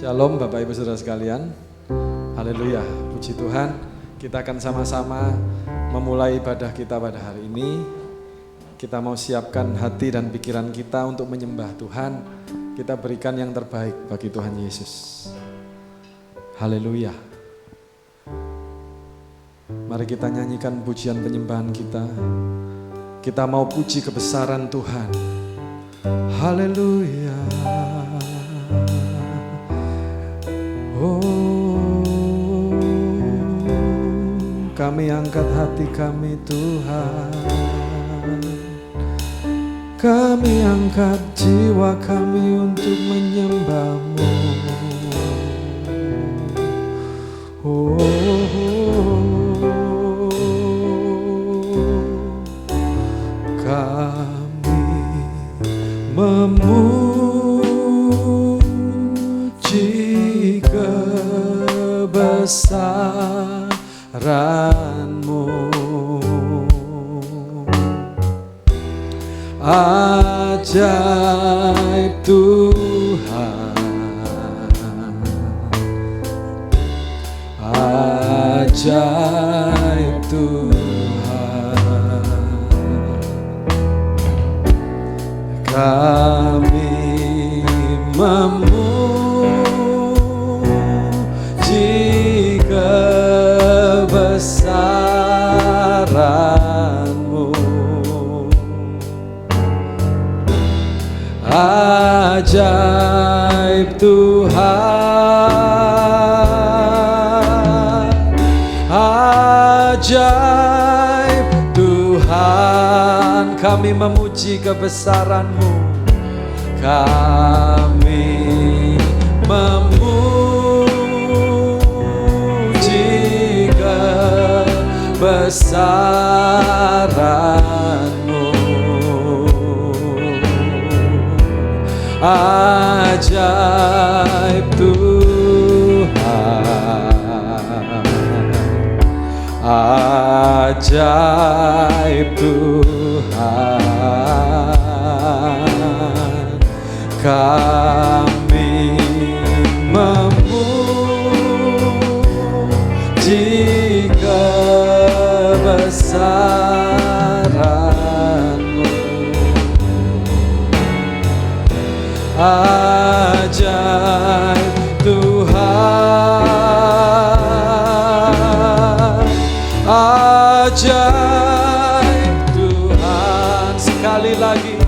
Shalom Bapak Ibu Saudara sekalian. Haleluya, puji Tuhan. Kita akan sama-sama memulai ibadah kita pada hari ini. Kita mau siapkan hati dan pikiran kita untuk menyembah Tuhan. Kita berikan yang terbaik bagi Tuhan Yesus. Haleluya. Mari kita nyanyikan pujian penyembahan kita. Kita mau puji kebesaran Tuhan. Haleluya. Oh, kami angkat hati kami Tuhan. Kami angkat jiwa kami untuk menyembah-Mu. Kami memuji kebesaran-Mu, ajaib Tuhan, ajaib Tuhan. Kami memuji kebesaran-Mu, ajaib Tuhan, ajaib Tuhan. Kami memuji kebesaran-Mu, kami memuji kebesaran-Mu, ajaib Tuhan, ajaib Tuhan. Kami memuji kebesaran-Mu, ajaib Tuhan, ajaib Tuhan. Sekali lagi,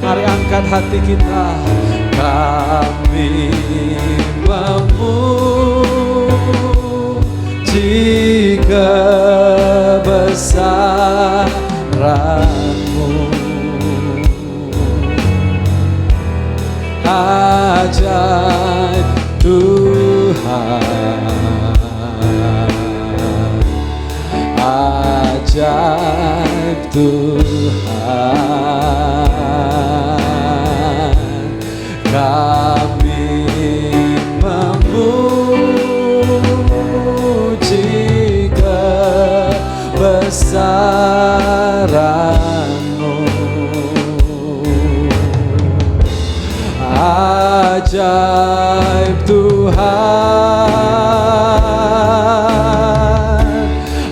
mari angkat hati kita. Kami memuji kebesaran-Mu, ajaib Tuhan, ajaib Tuhan. Kami memuji kebesaran-Mu, ajaib Tuhan,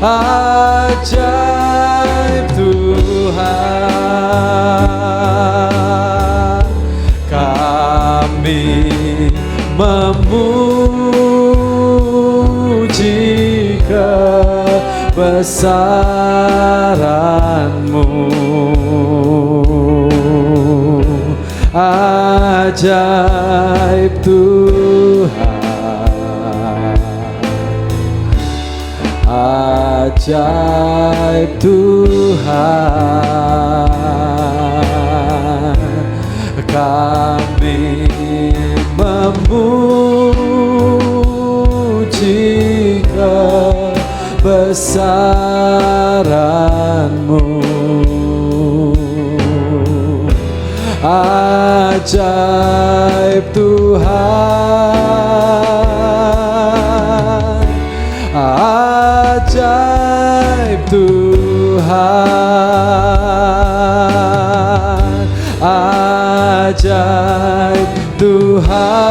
ajaib Tuhan. Kami memuji kebesaran-Mu, ajaib Tuhan, ajaib Tuhan. Kami memuji kebesaran-Mu, ajaib Tuhan, ajaib Tuhan, ajaib Tuhan.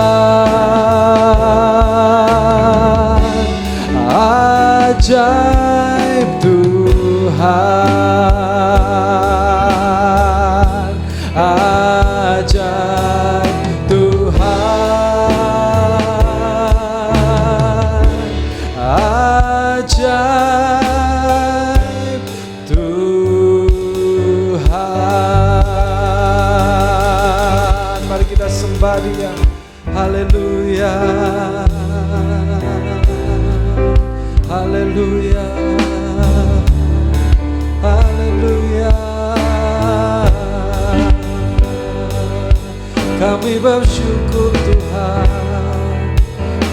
bersyukur Tuhan,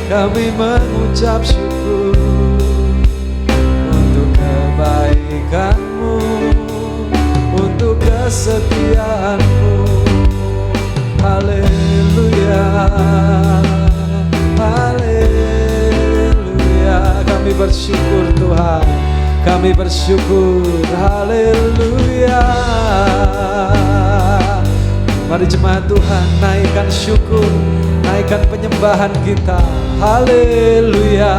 kami mengucap syukur untuk kebaikan-Mu, untuk kesetiaan-Mu. Haleluya, haleluya. Kami bersyukur Tuhan, kami bersyukur. Haleluya. Mari jemaat Tuhan, naikkan syukur, naikkan penyembahan kita. Haleluya.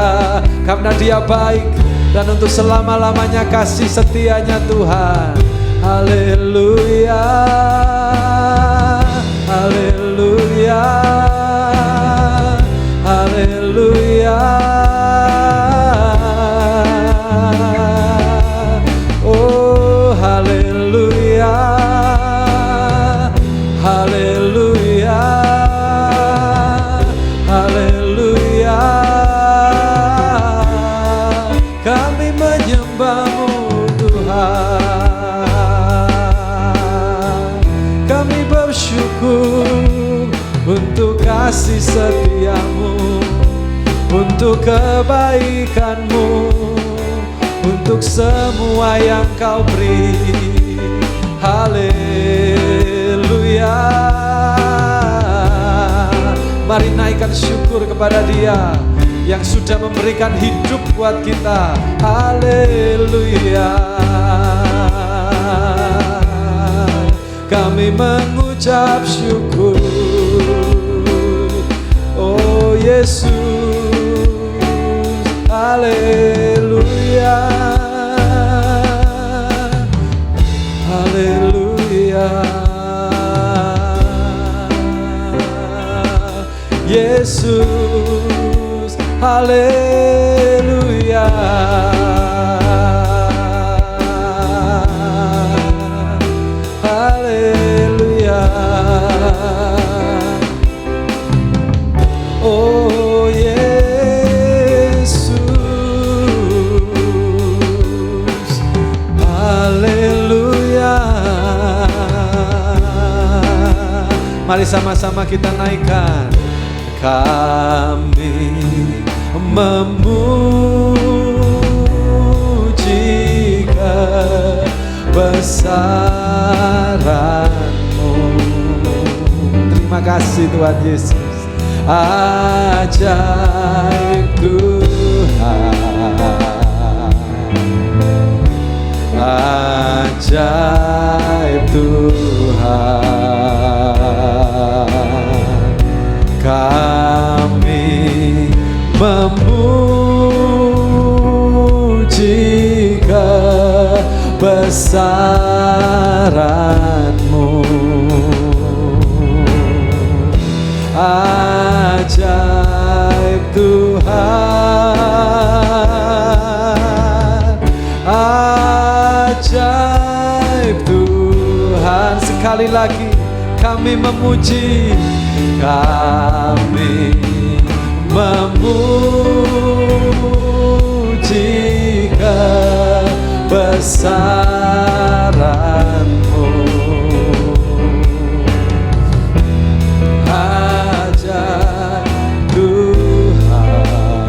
Karena Dia baik dan untuk selama-lamanya kasih setianya Tuhan. Haleluya, haleluya, haleluya. Oh haleluya, haleluya, haleluya. Kami menyembah-Mu Tuhan, kami bersyukur untuk kasih setia-Mu, untuk kebaikan-Mu, untuk semua yang Kau beri. Haleluya. Mari naikkan syukur kepada Dia yang sudah memberikan hidup buat kita. Haleluya. Kami mengucap syukur. Oh Yesus, haleluya, haleluya. Yesus, haleluya, haleluya. Oh Yesus, haleluya. Mari sama-sama kita naikkan. Kami memuji kebesaran-Mu. Terima kasih Tuhan Yesus. Ajaib Tuhan, ajaib Tuhan. Kami memuji kebesaran-Mu. Ajaib Tuhan, ajaib Tuhan. Sekali lagi kami memuji, kami memuji kebesaran-Mu. Ajaib Tuhan,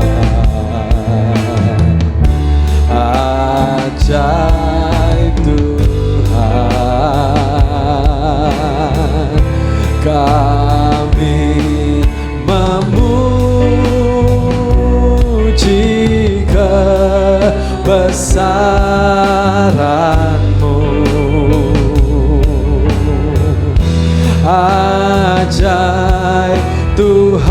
ajaib Tuhan. Kami memuji kebesaran-Mu. Ajaib Tuhan,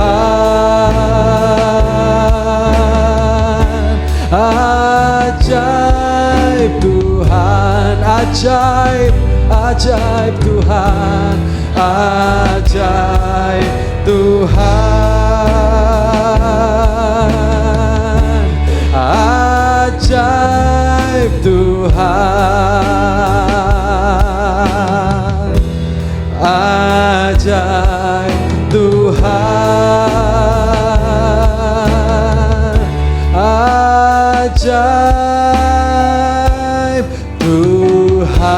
ajaib Tuhan, ajaib, ajaib Tuhan, ajaib Tuhan, ajaib Tuhan, ajaib Tuhan, ajaib Tuhan.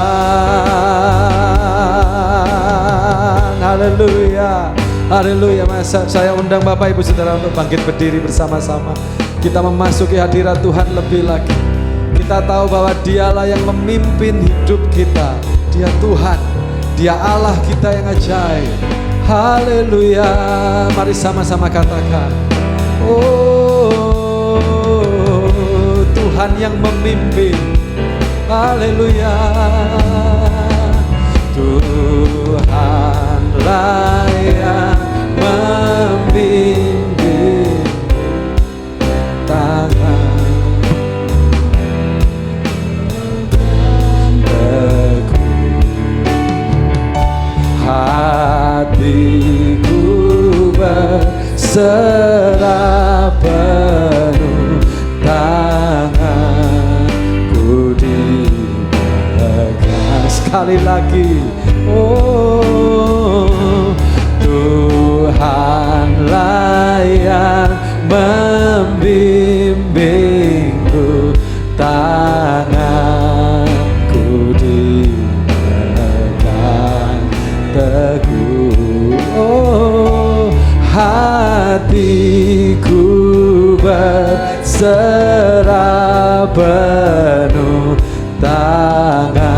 Haleluya, Haleluya. Masa saya undang Bapak Ibu Saudara untuk bangkit berdiri bersama-sama. Kita memasuki hadirat Tuhan lebih lagi. Kita tahu bahwa Dialah yang memimpin hidup kita. Dia Tuhan, Dia Allah kita yang ajaib. Haleluya. Mari sama-sama katakan, oh Tuhan yang memimpin. Haleluya. Tuhanlah yang membimbing tangan teguh, hatiku berserah penuh, tanganku dipegang. Sekali lagi, oh Tuhanlah yang membimbingku, tanganku dipegang teguh. Oh hatiku berserah penuh, tanganku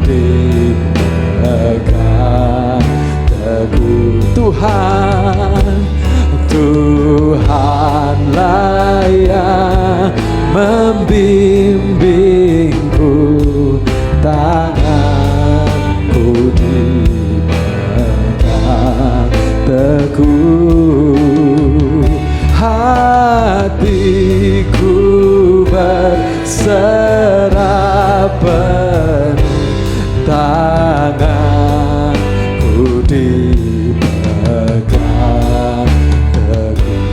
dipegang teguh. Tuhanlah yang membimbingku, tanganku dipegang teguh, hatiku berserah penuh, tanganku dipegang teguh.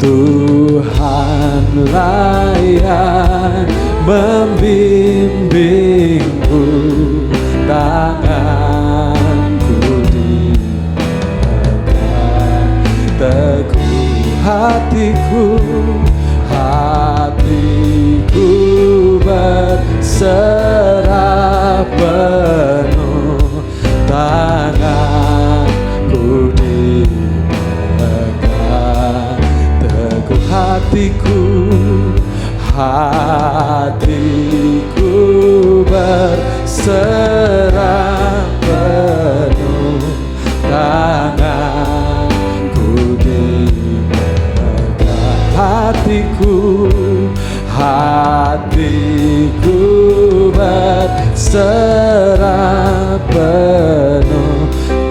Tuhanlah yang membimbingku, tanganku dipegang teguh, hatiku berserah penuh, tanganku dipegang teguh, hatiku berserah penuh, tanganku dipegang, hatiku berserah penuh,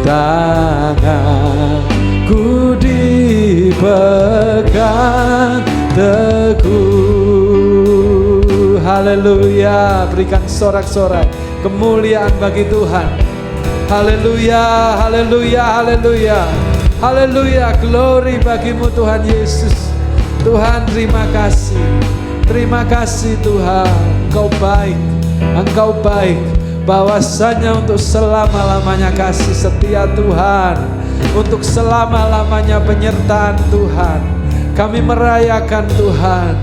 tanganku dipegang teguh. Haleluya. Berikan sorak-sorai kemuliaan bagi Tuhan. Haleluya, haleluya, haleluya, haleluya. Glory bagimu Tuhan Yesus. Tuhan terima kasih. Terima kasih Tuhan, Engkau baik, Engkau baik. Bahwasanya untuk selama-lamanya kasih setia Tuhan, untuk selama-lamanya penyertaan Tuhan. Kami merayakan Tuhan,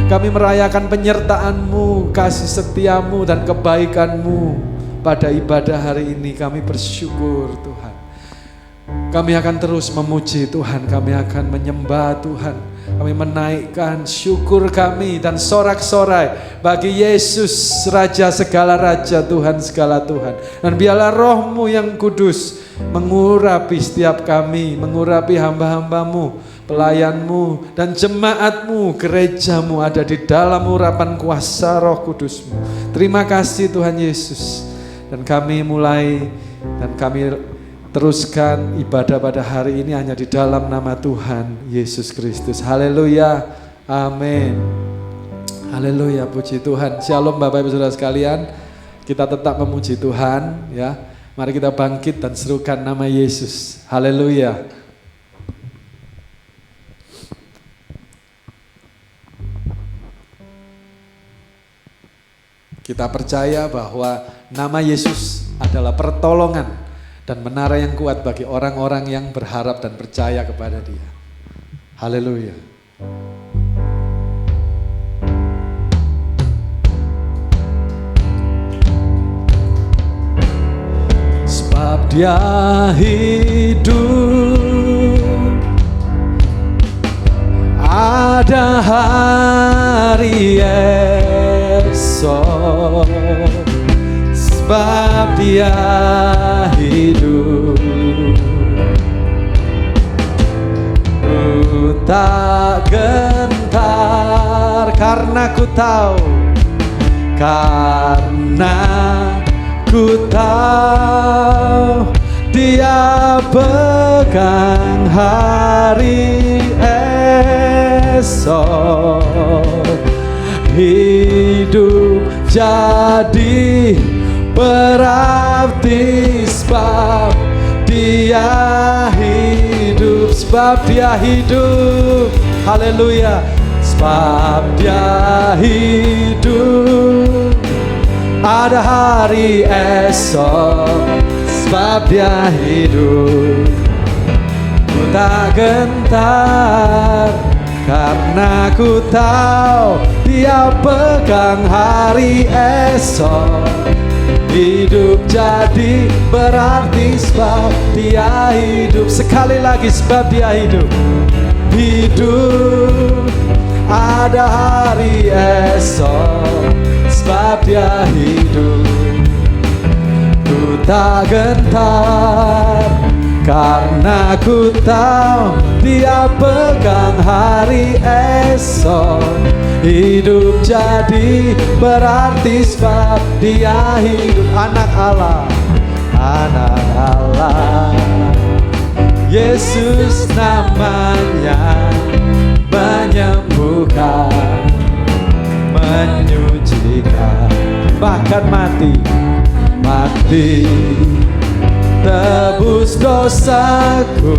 kami merayakan penyertaan-Mu, kasih setiamu dan kebaikan-Mu pada ibadah hari ini. Kami bersyukur Tuhan. Kami akan terus memuji Tuhan, kami akan menyembah Tuhan. Kami menaikkan syukur kami dan sorak-sorai bagi Yesus, Raja segala Raja, Tuhan segala Tuhan. Dan biarlah Roh-Mu yang kudus mengurapi setiap kami, mengurapi hamba-hamba-Mu, pelayan-Mu dan jemaat-Mu, gereja-Mu ada di dalam urapan kuasa Roh Kudus-Mu. Terima kasih Tuhan Yesus. Dan kami mulai dan kami teruskan ibadah pada hari ini hanya di dalam nama Tuhan Yesus Kristus. Haleluya. Amin. Haleluya, puji Tuhan. Shalom Bapak Ibu Saudara sekalian. Kita tetap memuji Tuhan ya. Mari kita bangkit dan serukan nama Yesus. Haleluya. Kita percaya bahwa nama Yesus adalah pertolongan dan menara yang kuat bagi orang-orang yang berharap dan percaya kepada Dia. Haleluya. sebab Dia hidup. Ada hari esok, sebab Dia hidup. Ku tak gentar karena ku tahu, karena ku tahu Dia pegang hari esok. Hidup jadi berarti sebab Dia hidup, sebab Dia hidup. Haleluya. Sebab Dia hidup. Ada hari esok, sebab Dia hidup. Ku tak gentar karena ku tahu Dia pegang hari esok. Hidup jadi berarti sebab Dia hidup. Sekali lagi, sebab Dia hidup. Hidup. Ada hari esok, sebab Dia hidup. Ku tak gentar karena ku tahu Dia pegang hari esok. Hidup jadi berarti sebab Dia hidup. Anak Allah, anak Allah, Yesus namanya, menyembuhkan, menyucikan, bahkan mati tebus dosaku.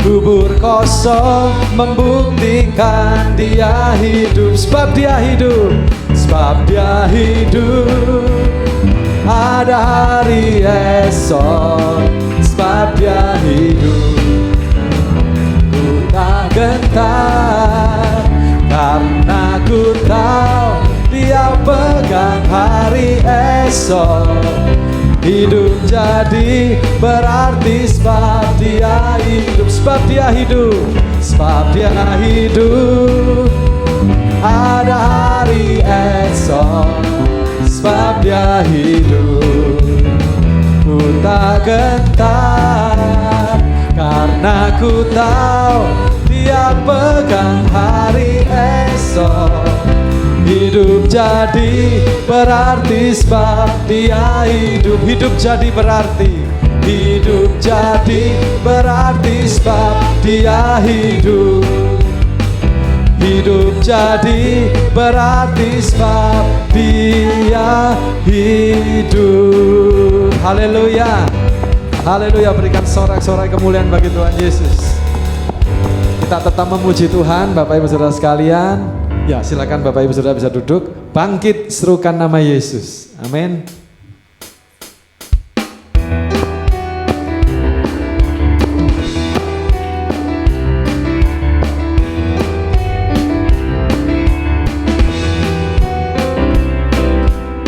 Kubur kosong membuktikan Dia hidup. Sebab Dia hidup, sebab Dia hidup. Ada hari esok, sebab Dia hidup. Ku tak gentar karena ku tahu Dia pegang hari esok. Hidup jadi berarti sebab Dia hidup. Sebab Dia hidup, sebab Dia hidup. Ada hari esok, sebab Dia hidup. Ku tak gentar karena ku tahu Dia pegang hari esok. Hidup jadi berarti sebab Dia hidup. Hidup jadi berarti, hidup jadi berarti sebab Dia hidup. Hidup jadi berarti sebab Dia hidup. Haleluya, haleluya. Berikan sorak-sorai kemuliaan bagi Tuhan Yesus. Kita tetap memuji Tuhan, Bapak Ibu Saudara sekalian. Ya, silakan Bapak Ibu Saudara bisa duduk. Bangkit, serukan nama Yesus. Amin.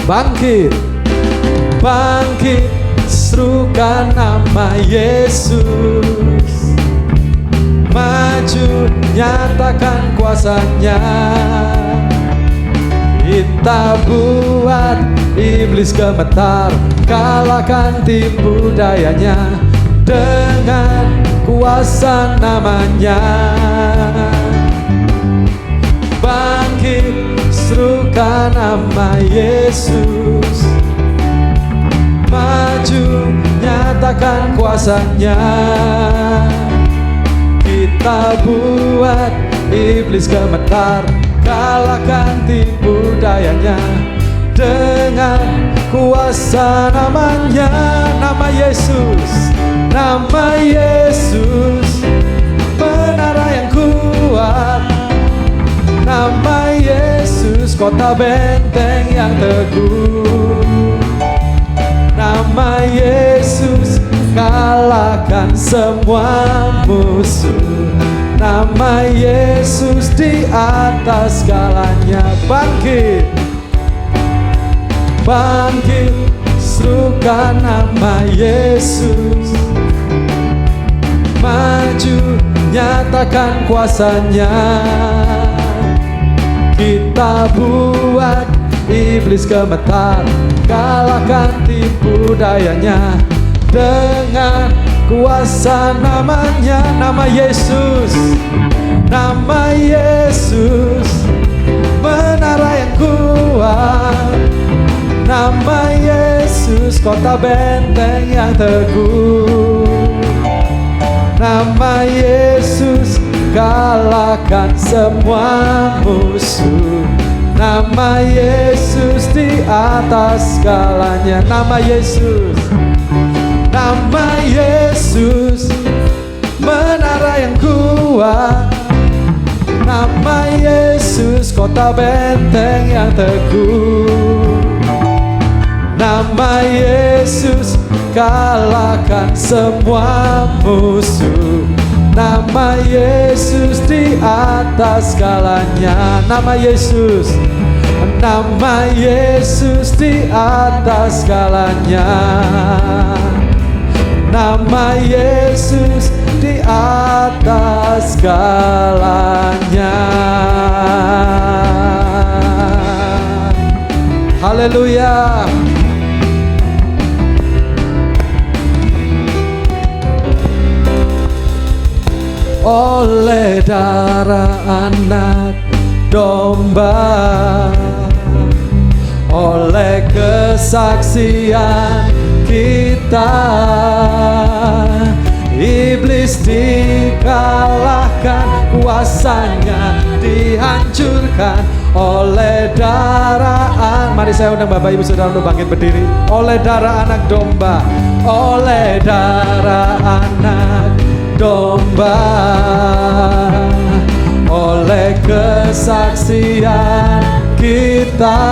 Bangkit, bangkit, serukan nama Yesus. Maju, nyatakan kuasa-Nya. Kita buat iblis gemetar, kalahkan tipu dayanya dengan kuasa namanya. Bangkit, serukan nama Yesus. Maju, nyatakan kuasa-Nya. Kita buat iblis gemetar, kalahkan tipu dayanya dengan kuasa namanya. Nama Yesus, nama Yesus, menara yang kuat. Nama Yesus, kota benteng yang teguh. Nama Yesus, kalahkan semua musuh. Nama Yesus di atas segalanya. Bangkit, bangkit, serukan nama Yesus. Maju nyatakan kuasanya. Kita buat iblis gemetar, kalahkan tipu dayanya dengan kuasa namanya. Nama Yesus, nama Yesus, menara yang kuat. Nama Yesus, kota benteng yang teguh. Nama Yesus, kalahkan semua musuh. Nama Yesus di atas segalanya. Nama Yesus, nama Yesus, menara yang kuat. Nama Yesus, kota benteng yang teguh. Nama Yesus, kalahkan semua musuh. Nama Yesus di atas segalanya. Nama Yesus, nama Yesus di atas segalanya. Nama Yesus di atas segalanya. Haleluya. Oleh darah anak domba, oleh kesaksian kita, iblis dikalahkan, kuasanya dihancurkan. Oleh darah anak, mari saya undang Bapak Ibu Saudara untuk bangkit berdiri. Oleh darah anak domba, oleh darah anak domba, oleh kesaksian kita,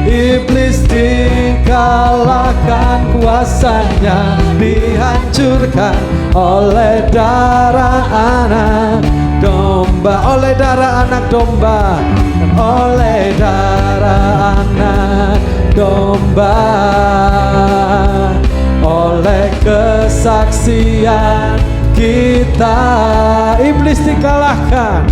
iblis dikalahkan, kuasanya dihancurkan. Oleh darah anak domba, oleh darah anak domba, oleh darah anak domba, oleh kesaksian kita, iblis dikalahkan,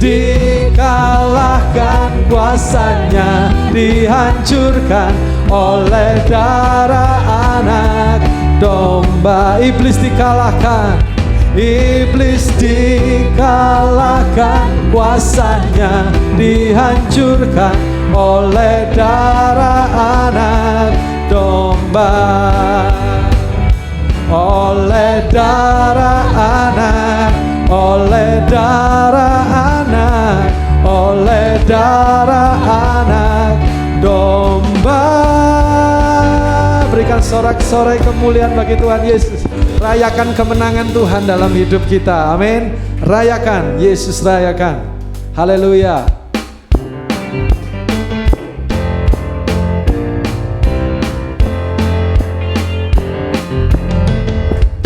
dikalahkan, kuasanya dihancurkan. Oleh darah anak domba, iblis dikalahkan, iblis dikalahkan, kuasanya dihancurkan. Oleh darah anak domba, oleh darah anak, oleh darah anak, oleh darah anak domba. Berikan sorak-sorai kemuliaan bagi Tuhan Yesus. Rayakan kemenangan Tuhan dalam hidup kita. Amin. Rayakan, Yesus rayakan. Haleluya.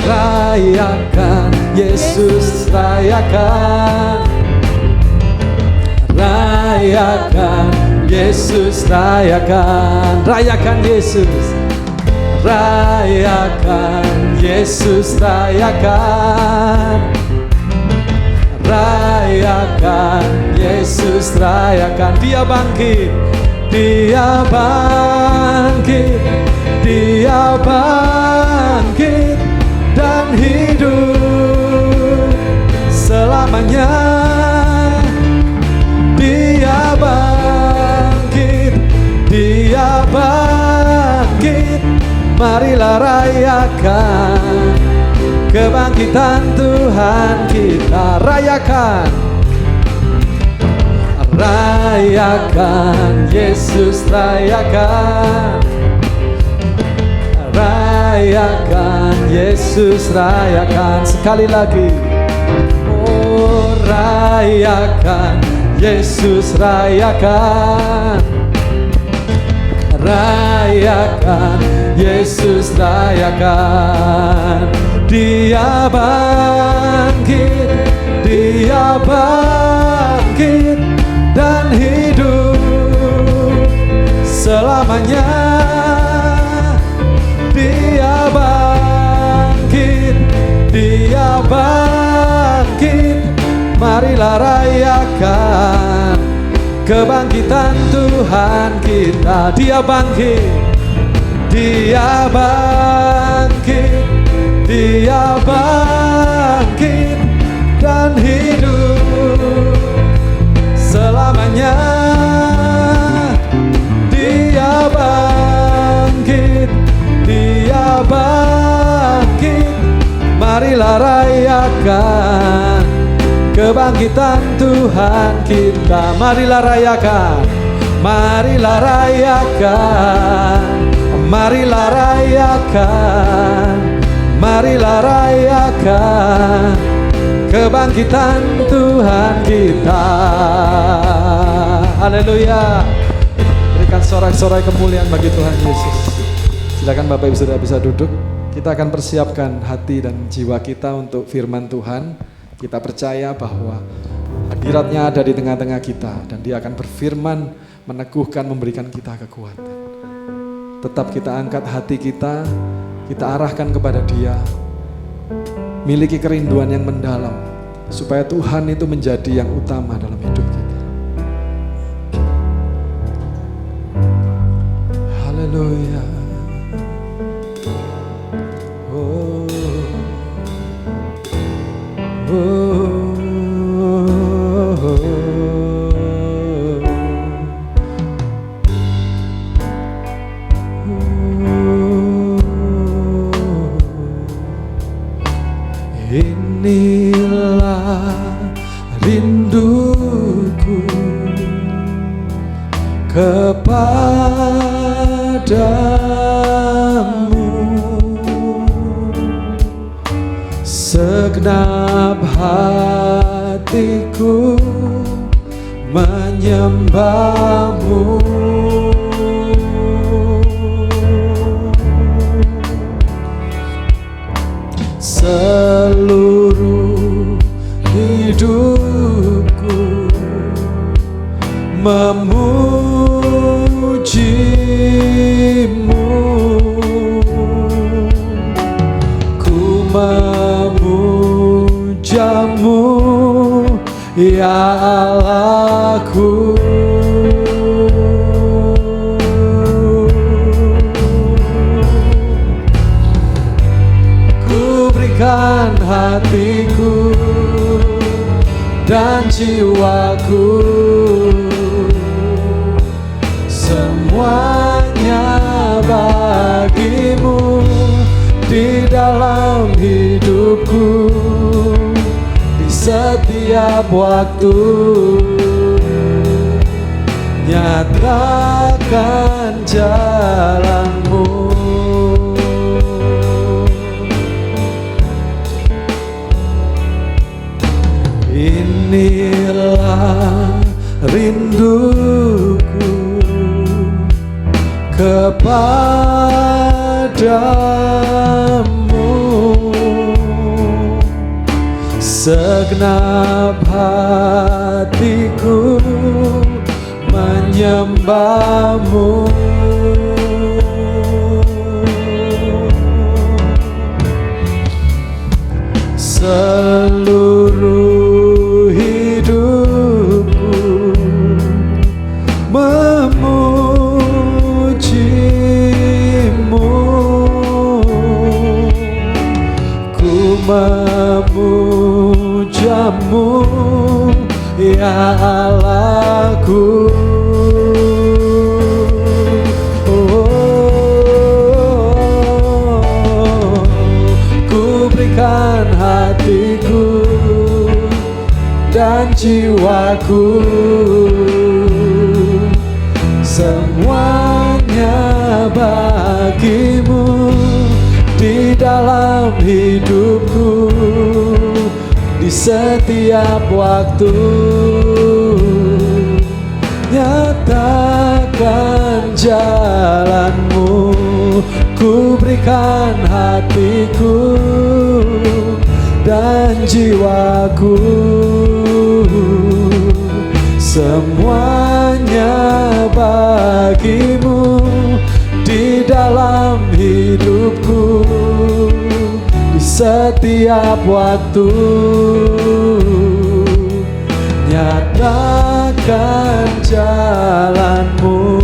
Rayakan, Yesus rayakan. Rayakan, Yesus rayakan. Rayakan Yesus. Rayakan, Yesus rayakan. Rayakan, Yesus rayakan. Dia bangkit, dia bangkit, dia bangkit dan hidup selamanya. Dia bangkit, dia bangkit. Marilah rayakan kebangkitan Tuhan kita. Rayakan, rayakan, Yesus rayakan. Rayakan, Yesus rayakan. Sekali lagi. Oh, rayakan, Yesus rayakan. Rayakan, Yesus rayakan. Dia bangkit, dia bangkit dan hidup selamanya. Dia bangkit, Dia bangkit, marilah rayakan kebangkitan Tuhan kita. Dia bangkit, Dia bangkit, Dia bangkit dan hidup selamanya. Dia bangkit, Dia bangkit, marilah rayakan kebangkitan Tuhan kita. Marilah rayakan, marilah rayakan, marilah rayakan, marilah rayakan kebangkitan Tuhan kita. Haleluya. Berikan sorak-sorai kemuliaan bagi Tuhan Yesus. Silakan Bapak Ibu Saudara bisa duduk. Kita akan persiapkan hati dan jiwa kita untuk firman Tuhan. Kita percaya bahwa hadirat-Nya ada di tengah-tengah kita dan Dia akan berfirman, meneguhkan, memberikan kita kekuatan. Tetap kita angkat hati kita arahkan kepada Dia. Miliki kerinduan yang mendalam supaya Tuhan itu menjadi yang utama dalam hidup kita. Haleluya. Oh, oh, oh, oh. Inilah rinduku kepadamu, segenap hatiku menyembahmu. Seluruh hidupku memujimu, ku memujamu ya Allahku. Berikan hatiku dan jiwaku, semuanya bagimu di dalam hidupku, di setiap waktu. Nyatakan jalanmu. Inilah rinduku kepadamu, segenap hatiku menyembahmu. Seluruh hidupku memujimu, ku memujamu ya Allahku. Ku berikan hatiku dan jiwaku, semuanya bagimu di dalam hidupku, di setiap waktu. Nyatakan jalanmu, ku berikan hatiku dan jiwaku, semuanya bagimu di dalam hidupku, di setiap waktu. Nyatakan jalanmu,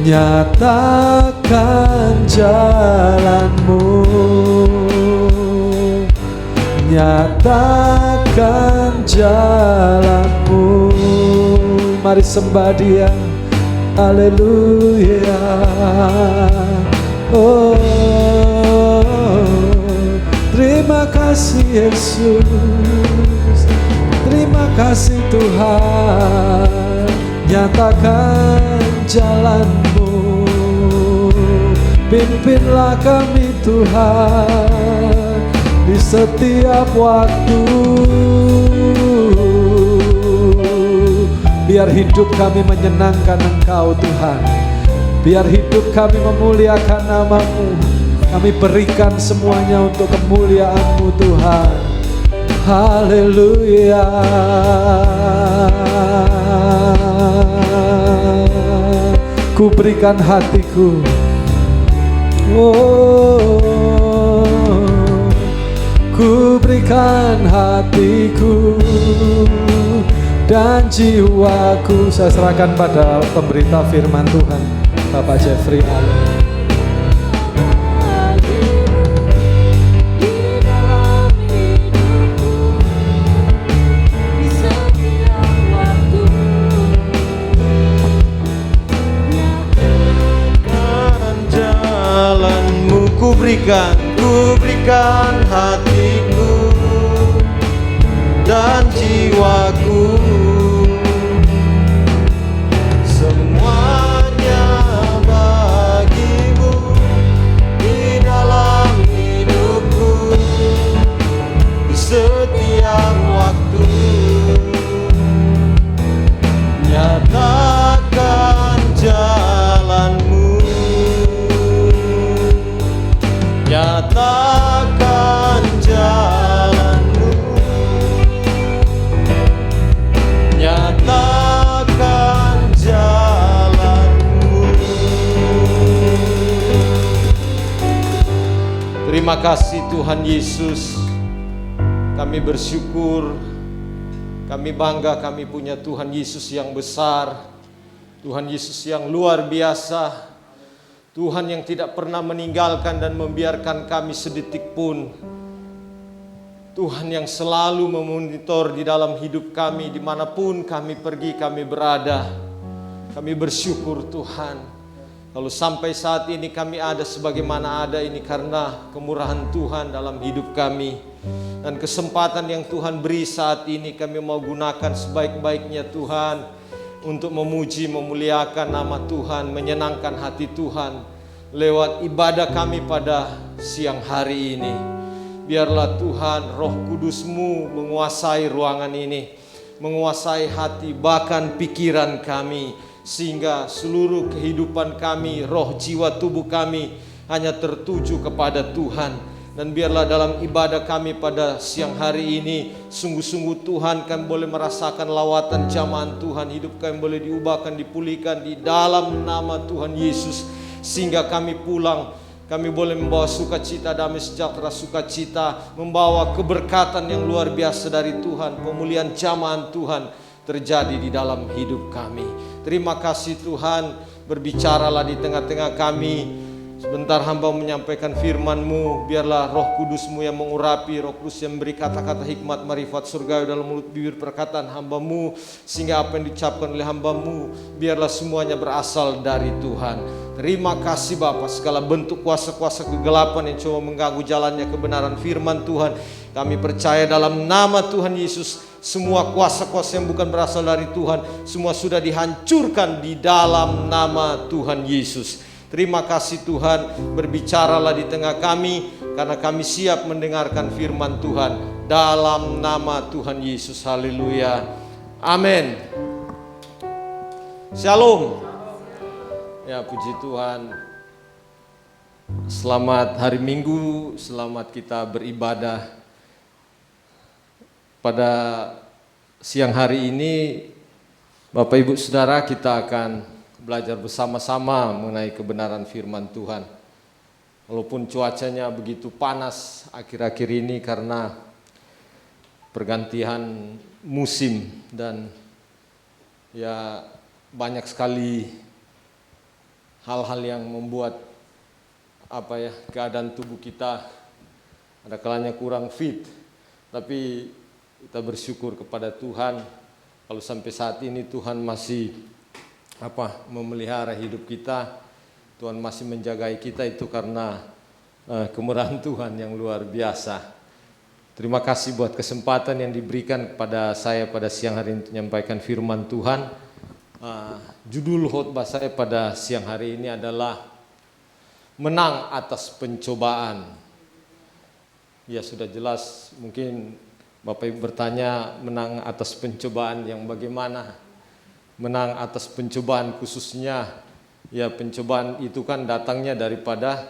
nyatakan jalanmu, nyatakan jalanmu. Mari sembah Dia, haleluya. Oh, terima kasih Yesus, terima kasih Tuhan. Nyatakan jalanmu, pimpinlah kami Tuhan di setiap waktu. Biar hidup kami menyenangkan Engkau Tuhan, biar hidup kami memuliakan nama-Mu. Kami berikan semuanya untuk kemuliaan-Mu Tuhan. Haleluya. Ku berikan hatiku, oh, ku berikan hatiku dan jiwaku. Saya serahkan pada pemberita firman Tuhan, Bapak Jeffrey Allen. Ku berikan hatiku dan jiwaku, semuanya bagimu di dalam hidupku, di setiap waktu. Nyatakan jalanmu, nyatakan jalanmu, nyatakan jalanmu. Terima kasih Tuhan Yesus. Kami bersyukur, kami bangga kami punya Tuhan Yesus yang besar, Tuhan Yesus yang luar biasa, Tuhan yang tidak pernah meninggalkan dan membiarkan kami sedetik pun. Tuhan yang selalu memonitor di dalam hidup kami, dimanapun kami pergi, kami berada. Kami bersyukur Tuhan, kalau sampai saat ini kami ada sebagaimana ada, ini karena kemurahan Tuhan dalam hidup kami. Dan kesempatan yang Tuhan beri saat ini kami mau gunakan sebaik-baiknya Tuhan, untuk memuji, memuliakan nama Tuhan, menyenangkan hati Tuhan lewat ibadah kami pada siang hari ini. Biarlah Tuhan Roh Kudus-Mu menguasai ruangan ini, menguasai hati bahkan pikiran kami, sehingga seluruh kehidupan kami, roh, jiwa, tubuh kami hanya tertuju kepada Tuhan. Dan biarlah dalam ibadah kami pada siang hari ini, sungguh-sungguh Tuhan kami boleh merasakan lawatan jamahan Tuhan. Hidup kami boleh diubahkan, dipulihkan di dalam nama Tuhan Yesus. Sehingga kami pulang, kami boleh membawa sukacita, damai sejahtera, sukacita, membawa keberkatan yang luar biasa dari Tuhan. Pemulihan jamahan Tuhan terjadi di dalam hidup kami. Terima kasih Tuhan, berbicaralah di tengah-tengah kami. Sebentar hamba menyampaikan firman-Mu, biarlah Roh Kudus-Mu yang mengurapi, Roh Kudus yang memberi kata-kata hikmat marifat surgawi dalam mulut bibir perkataan hamba-Mu, sehingga apa yang diucapkan oleh hamba-Mu biarlah semuanya berasal dari Tuhan. Terima kasih Bapa, segala bentuk kuasa-kuasa kegelapan yang coba mengganggu jalannya kebenaran firman Tuhan, kami percaya dalam nama Tuhan Yesus, semua kuasa-kuasa yang bukan berasal dari Tuhan, semua sudah dihancurkan di dalam nama Tuhan Yesus. Terima kasih Tuhan, berbicaralah di tengah kami, karena kami siap mendengarkan firman Tuhan dalam nama Tuhan Yesus. Haleluya, amin. Shalom. Ya, puji Tuhan. Selamat hari Minggu, selamat kita beribadah pada siang hari ini Bapak Ibu Saudara kita akan belajar bersama-sama mengenai kebenaran firman Tuhan. Walaupun cuacanya begitu panas akhir-akhir ini karena pergantian musim dan ya banyak sekali hal-hal yang membuat keadaan tubuh kita ada kalanya kurang fit. Tapi kita bersyukur kepada Tuhan kalau sampai saat ini Tuhan masih memelihara hidup kita. Tuhan masih menjagai kita, itu karena kemurahan Tuhan yang luar biasa. Terima kasih buat kesempatan yang diberikan kepada saya pada siang hari ini untuk menyampaikan firman Tuhan. Judul khotbah saya pada siang hari ini adalah menang atas pencobaan. Ya sudah jelas, mungkin Bapak Ibu bertanya menang atas pencobaan yang bagaimana? Menang atas pencobaan khususnya, ya pencobaan itu kan datangnya daripada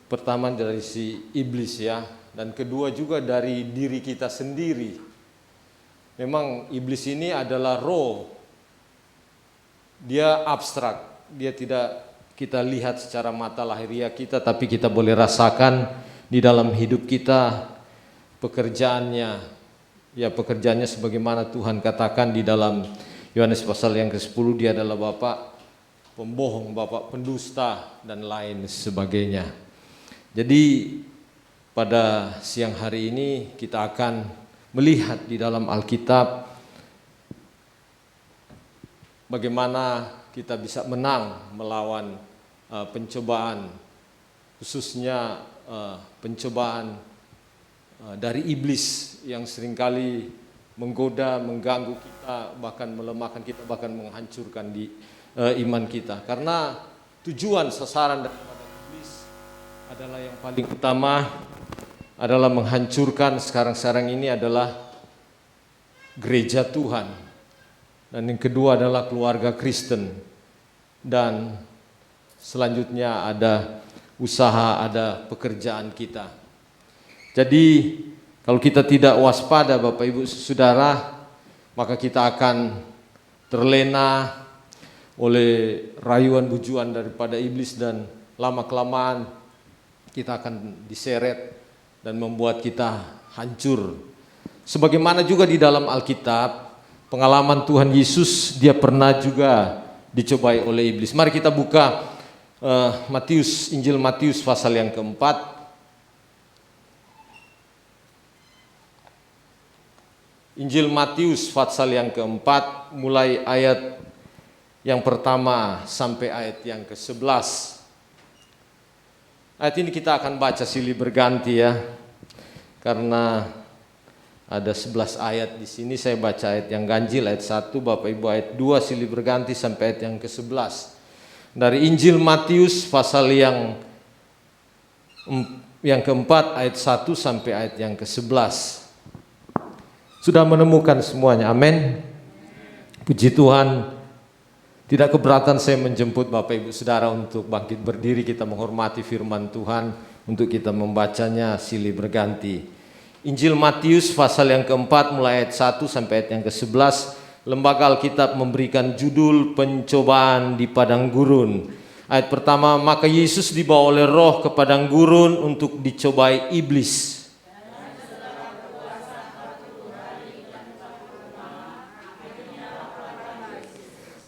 pertama dari si iblis ya, dan kedua juga dari diri kita sendiri. Memang iblis ini adalah roh, dia abstrak, dia tidak kita lihat secara mata lahiriah kita, tapi kita boleh rasakan di dalam hidup kita pekerjaannya. Ya pekerjaannya sebagaimana Tuhan katakan di dalam Yohanes pasal yang ke-10, dia adalah bapak pembohong, bapak pendusta dan lain sebagainya. Jadi pada siang hari ini kita akan melihat di dalam Alkitab bagaimana kita bisa menang melawan pencobaan, khususnya pencobaan dari iblis yang seringkali menggoda, mengganggu kita, bahkan melemahkan kita, bahkan menghancurkan di iman kita. Karena tujuan sasaran daripada iblis adalah yang paling utama adalah menghancurkan sekarang ini adalah gereja Tuhan. Dan yang kedua adalah keluarga Kristen. Dan selanjutnya ada usaha, ada pekerjaan kita. Jadi kalau kita tidak waspada Bapak Ibu Saudara, maka kita akan terlena oleh rayuan bujuan daripada iblis dan lama-kelamaan kita akan diseret dan membuat kita hancur. Sebagaimana juga di dalam Alkitab, pengalaman Tuhan Yesus, dia pernah juga dicobai oleh iblis. Mari kita buka Injil Matius pasal yang keempat. Injil Matius pasal yang keempat, mulai ayat yang pertama sampai ayat yang ke-11. Ayat ini kita akan baca silih berganti ya, karena ada 11 ayat di sini. Saya baca ayat yang ganjil, ayat 1, Bapak Ibu ayat 2, silih berganti sampai ayat yang ke-11. Dari Injil Matius pasal yang keempat, ayat 1 sampai ayat yang ke-11. Sudah menemukan semuanya, amin. Puji Tuhan. Tidak keberatan saya menjemput Bapak Ibu Saudara untuk bangkit berdiri, kita menghormati firman Tuhan, untuk kita membacanya silih berganti. Injil Matius pasal yang keempat mulai ayat 1 sampai ayat yang ke-11. Lembaga Alkitab memberikan judul pencobaan di padang gurun. Ayat pertama, maka Yesus dibawa oleh Roh ke padang gurun untuk dicobai iblis.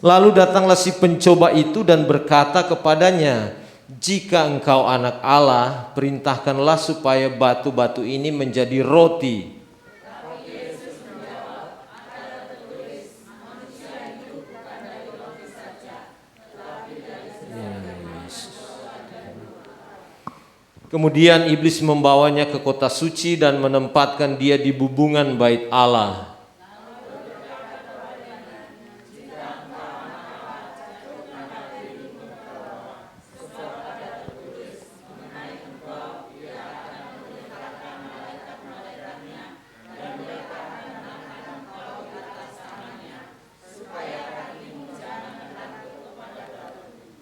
Lalu datanglah si pencoba itu dan berkata kepadanya, jika engkau anak Allah, perintahkanlah supaya batu-batu ini menjadi roti. Tetapi Yesus menjawab, ada tertulis, manusia hidup bukan dari roti saja, tetapi dari segala firman. Kemudian iblis membawanya ke kota suci dan menempatkan dia di bubungan bait Allah.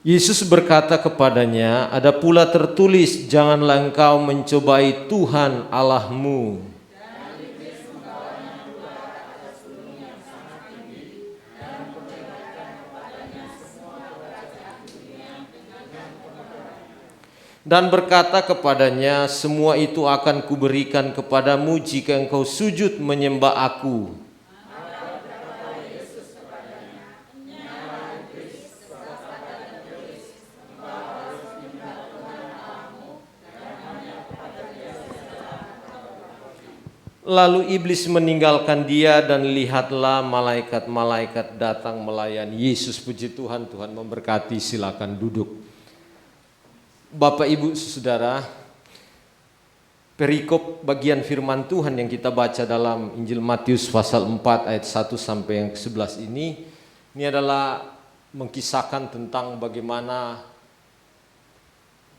Yesus berkata kepadanya, ada pula tertulis, janganlah engkau mencobai Tuhan Allahmu. Dan iblis membawanya dan berkata kepadanya, semua itu akan kuberikan kepadamu jika engkau sujud menyembah aku. Lalu iblis meninggalkan dia dan lihatlah malaikat-malaikat datang melayani Yesus. Puji Tuhan, Tuhan memberkati, silakan duduk. Bapak Ibu Saudara, perikop bagian firman Tuhan yang kita baca dalam Injil Matius pasal 4 ayat 1 sampai yang ke-11 ini adalah mengkisahkan tentang bagaimana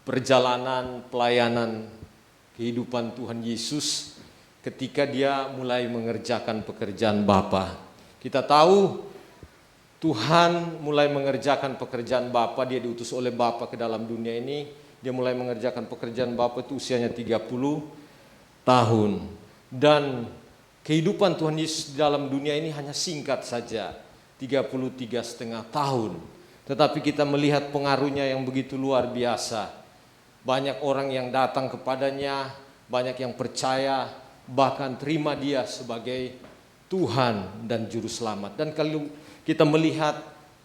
perjalanan pelayanan kehidupan Tuhan Yesus ketika dia mulai mengerjakan pekerjaan Bapa. Kita tahu Tuhan mulai mengerjakan pekerjaan Bapa, dia diutus oleh Bapa ke dalam dunia ini. Dia mulai mengerjakan pekerjaan Bapa itu usianya 30 tahun. Dan kehidupan Tuhan Yesus di dalam dunia ini hanya singkat saja, 33,5 tahun. Tetapi kita melihat pengaruhnya yang begitu luar biasa. Banyak orang yang datang kepadanya, banyak yang percaya, bahkan terima dia sebagai Tuhan dan Juru Selamat. Dan kalau kita melihat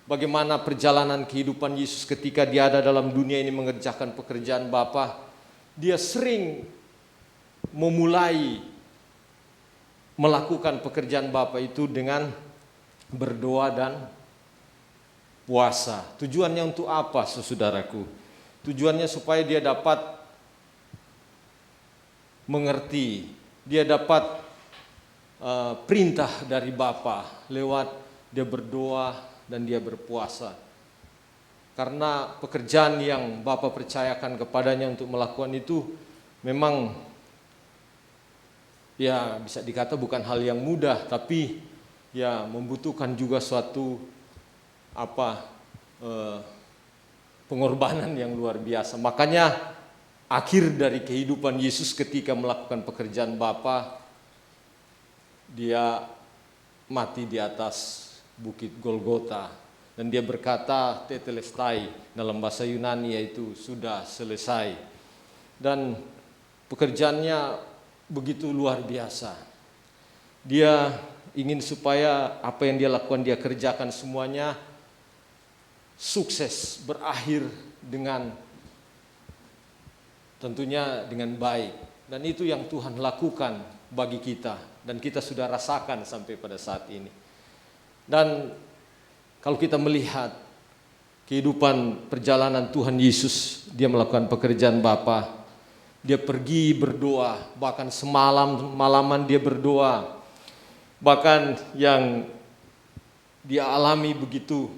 bagaimana perjalanan kehidupan Yesus ketika dia ada dalam dunia ini mengerjakan pekerjaan Bapa, dia sering memulai melakukan pekerjaan Bapa itu dengan berdoa dan puasa. Tujuannya untuk apa, saudaraku? Tujuannya supaya dia dapat mengerti, dia dapat perintah dari Bapa lewat dia berdoa dan dia berpuasa. Karena pekerjaan yang Bapa percayakan kepadanya untuk melakukan itu memang ya bisa dikata bukan hal yang mudah, tapi ya membutuhkan juga suatu pengorbanan yang luar biasa. Makanya akhir dari kehidupan Yesus ketika melakukan pekerjaan Bapa, dia mati di atas bukit Golgota dan dia berkata tetelestai, dalam bahasa Yunani yaitu sudah selesai. Dan pekerjaannya begitu luar biasa. Dia ingin supaya apa yang dia lakukan, dia kerjakan semuanya sukses, berakhir dengan tentunya dengan baik. Dan itu yang Tuhan lakukan bagi kita dan kita sudah rasakan sampai pada saat ini. Dan kalau kita melihat kehidupan perjalanan Tuhan Yesus, dia melakukan pekerjaan Bapa, dia pergi berdoa, bahkan malaman dia berdoa. Bahkan yang dia alami begitu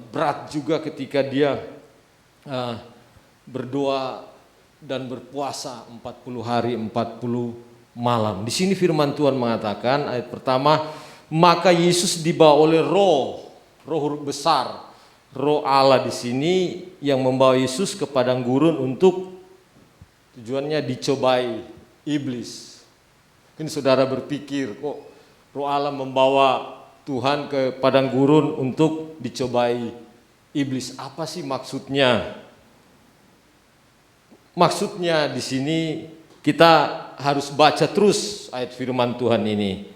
berat juga ketika dia berdoa dan berpuasa 40 hari 40 malam. Di sini firman Tuhan mengatakan ayat pertama, maka Yesus dibawa oleh roh besar, roh Allah di sini yang membawa Yesus ke padang gurun untuk tujuannya dicobai iblis. Mungkin saudara berpikir, kok roh Allah membawa Tuhan ke padang gurun untuk dicobai iblis? Apa sih maksudnya? Maksudnya di sini kita harus baca terus ayat firman Tuhan ini.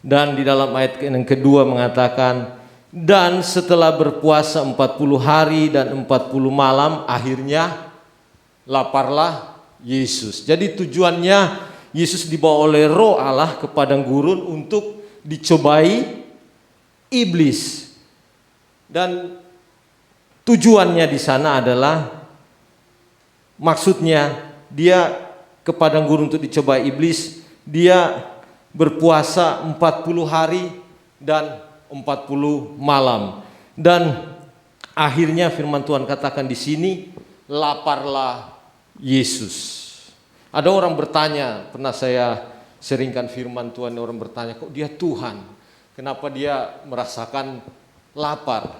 Dan di dalam ayat yang kedua mengatakan, dan setelah berpuasa 40 hari dan 40 malam, akhirnya laparlah Yesus. Jadi tujuannya Yesus dibawa oleh roh Allah ke padang gurun untuk dicobai iblis. Dan tujuannya di sana adalah, maksudnya dia ke padang gurun untuk dicoba iblis, dia berpuasa 40 hari dan 40 malam. Dan akhirnya firman Tuhan katakan di sini, laparlah Yesus. Ada orang bertanya, pernah saya seringkan firman Tuhan, orang bertanya, kok dia Tuhan? Kenapa dia merasakan lapar?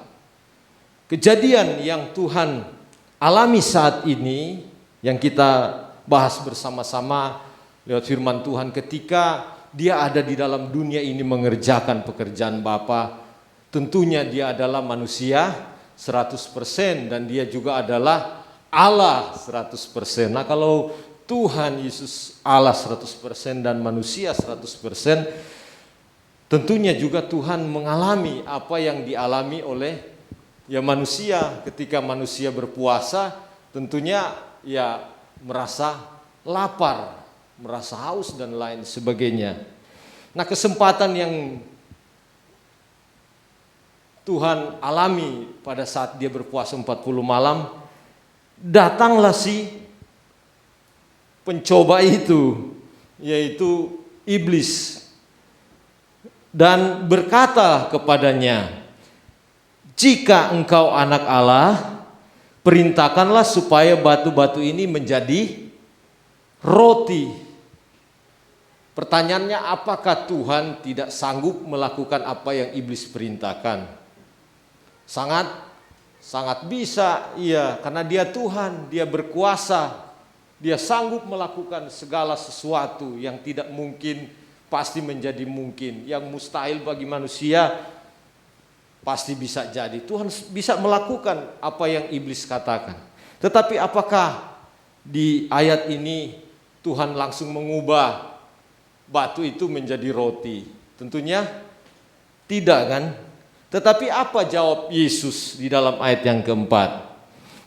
Kejadian yang Tuhan alami saat ini yang kita bahas bersama-sama lewat firman Tuhan, ketika dia ada di dalam dunia ini mengerjakan pekerjaan Bapa, tentunya dia adalah manusia 100% dan dia juga adalah Allah 100%. Nah, kalau Tuhan Yesus Allah 100% dan manusia 100%, tentunya juga Tuhan mengalami apa yang dialami oleh manusia. Ketika manusia berpuasa, tentunya merasa lapar, merasa haus dan lain sebagainya. Nah, kesempatan yang Tuhan alami pada saat dia berpuasa 40 malam, datanglah si pencoba itu, yaitu iblis, dan berkata kepadanya, "Jika engkau anak Allah, perintahkanlah supaya batu-batu ini menjadi roti." Pertanyaannya, apakah Tuhan tidak sanggup melakukan apa yang iblis perintahkan? Sangat bisa, iya, karena dia Tuhan, dia berkuasa, dia sanggup melakukan segala sesuatu. Yang tidak mungkin pasti menjadi mungkin, yang mustahil bagi manusia pasti bisa jadi. Tuhan bisa melakukan apa yang iblis katakan. Tetapi apakah di ayat ini Tuhan langsung mengubah batu itu menjadi roti? Tentunya tidak, kan? Tetapi apa jawab Yesus di dalam ayat yang keempat?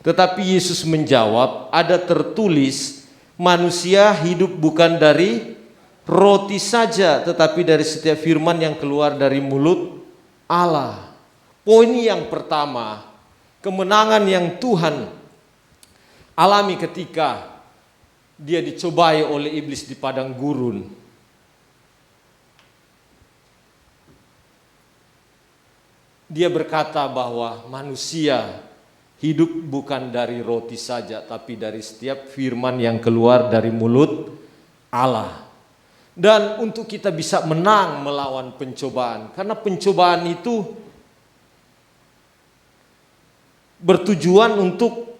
Tetapi Yesus menjawab, ada tertulis, manusia hidup bukan dari roti saja, tetapi dari setiap firman yang keluar dari mulut Allah. Poin yang pertama, kemenangan yang Tuhan alami ketika dia dicobai oleh iblis di padang gurun. Dia berkata bahwa manusia hidup bukan dari roti saja, tapi dari setiap firman yang keluar dari mulut Allah. Dan untuk kita bisa menang melawan pencobaan, karena pencobaan itu bertujuan untuk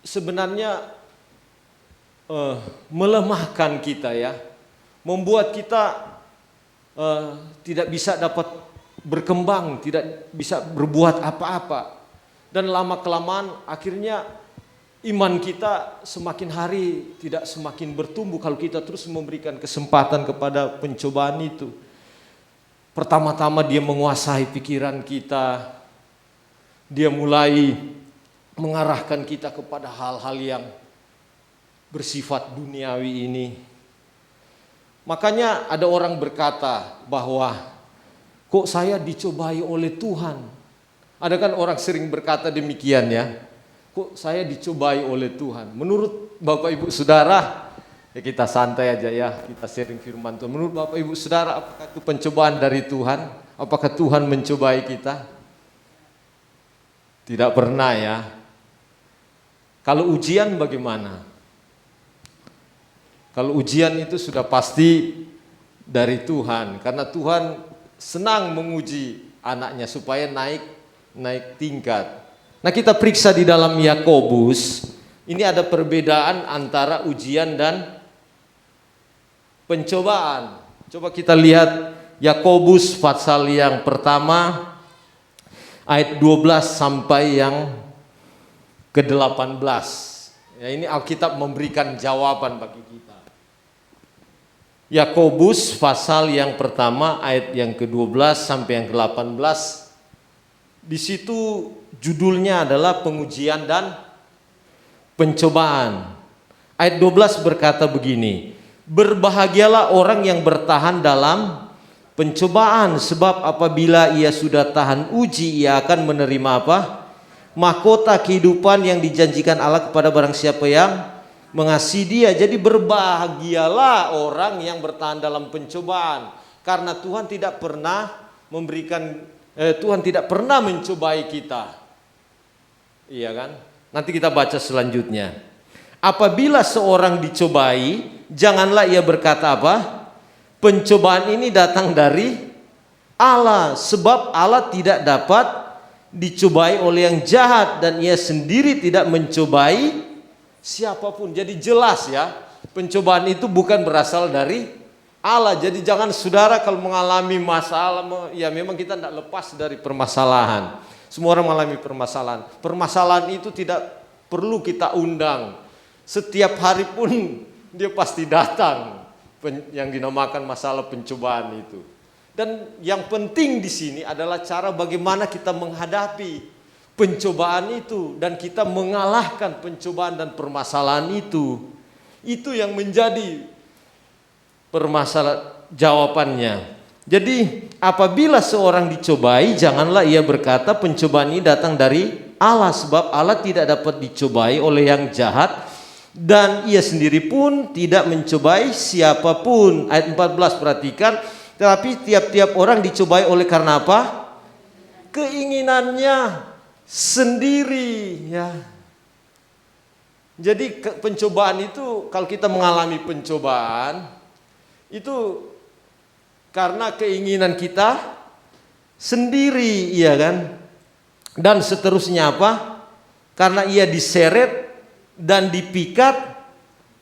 sebenarnya melemahkan kita, membuat kita tidak bisa dapat berkembang, tidak bisa berbuat apa-apa. Dan lama-kelamaan akhirnya iman kita semakin hari tidak semakin bertumbuh kalau kita terus memberikan kesempatan kepada pencobaan itu. Pertama-tama dia menguasai pikiran kita, dia mulai mengarahkan kita kepada hal-hal yang bersifat duniawi ini. Makanya ada orang berkata bahwa kok saya dicobai oleh Tuhan? Ada kan orang sering berkata demikian, kok saya dicobai oleh Tuhan? Menurut Bapak Ibu Saudara, kita santai aja, kita sharing firman Tuhan. Menurut Bapak Ibu Saudara, apakah itu pencobaan dari Tuhan? Apakah Tuhan mencobai kita? Tidak pernah, Kalau ujian bagaimana? Kalau ujian itu sudah pasti dari Tuhan, karena Tuhan senang menguji anaknya supaya naik tingkat. Nah, kita periksa di dalam Yakobus, ini ada perbedaan antara ujian dan pencobaan. Coba kita lihat Yakobus pasal yang pertama ayat 12 sampai yang ke-18. Ini Alkitab memberikan jawaban bagi kita. Yakobus pasal yang pertama ayat yang ke-12 sampai yang ke-18. Di situ judulnya adalah pengujian dan pencobaan. Ayat 12 berkata begini, "Berbahagialah orang yang bertahan dalam pencobaan, sebab apabila ia sudah tahan uji, ia akan menerima apa? Mahkota kehidupan yang dijanjikan Allah kepada barang siapa yang mengasihi dia." Jadi berbahagialah orang yang bertahan dalam pencobaan, karena Tuhan tidak pernah Tuhan tidak pernah mencobai kita. Iya kan? Nanti kita baca selanjutnya. Apabila seorang dicobai, janganlah ia berkata apa? Pencobaan ini datang dari Allah, sebab Allah tidak dapat dicobai oleh yang jahat, dan ia sendiri tidak mencobai siapapun. Jadi jelas, pencobaan itu bukan berasal dari Allah. Jadi jangan saudara kalau mengalami masalah, memang kita tidak lepas dari permasalahan. Semua orang mengalami permasalahan. Permasalahan itu tidak perlu kita undang. Setiap hari pun dia pasti datang, yang dinamakan masalah pencobaan itu. Dan yang penting di sini adalah cara bagaimana kita menghadapi pencobaan itu dan kita mengalahkan pencobaan dan permasalahan itu. Itu yang menjadi permasalahan jawabannya. Jadi apabila seorang dicobai, janganlah ia berkata pencobaan ini datang dari Allah, sebab Allah tidak dapat dicobai oleh yang jahat dan ia sendiri pun tidak mencobai siapapun. Ayat 14 perhatikan, tetapi tiap-tiap orang dicobai oleh karena apa? Keinginannya sendiri, ya. Jadi pencobaan itu, kalau kita mengalami pencobaan itu karena keinginan kita sendiri, iya kan? Dan seterusnya apa? Karena ia diseret dan dipikat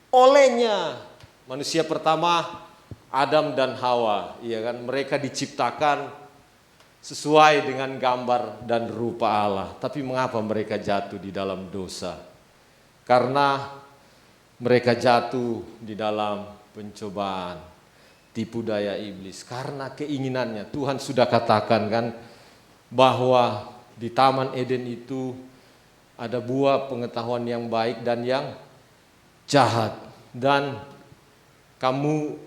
olehnya. Manusia pertama Adam dan Hawa, iya kan? Mereka diciptakan sesuai dengan gambar dan rupa Allah. Tapi mengapa mereka jatuh di dalam dosa? Karena mereka jatuh di dalam pencobaan, tipu daya iblis. Karena keinginannya, Tuhan sudah katakan kan bahwa di Taman Eden itu ada buah pengetahuan yang baik dan yang jahat. Dan kamu,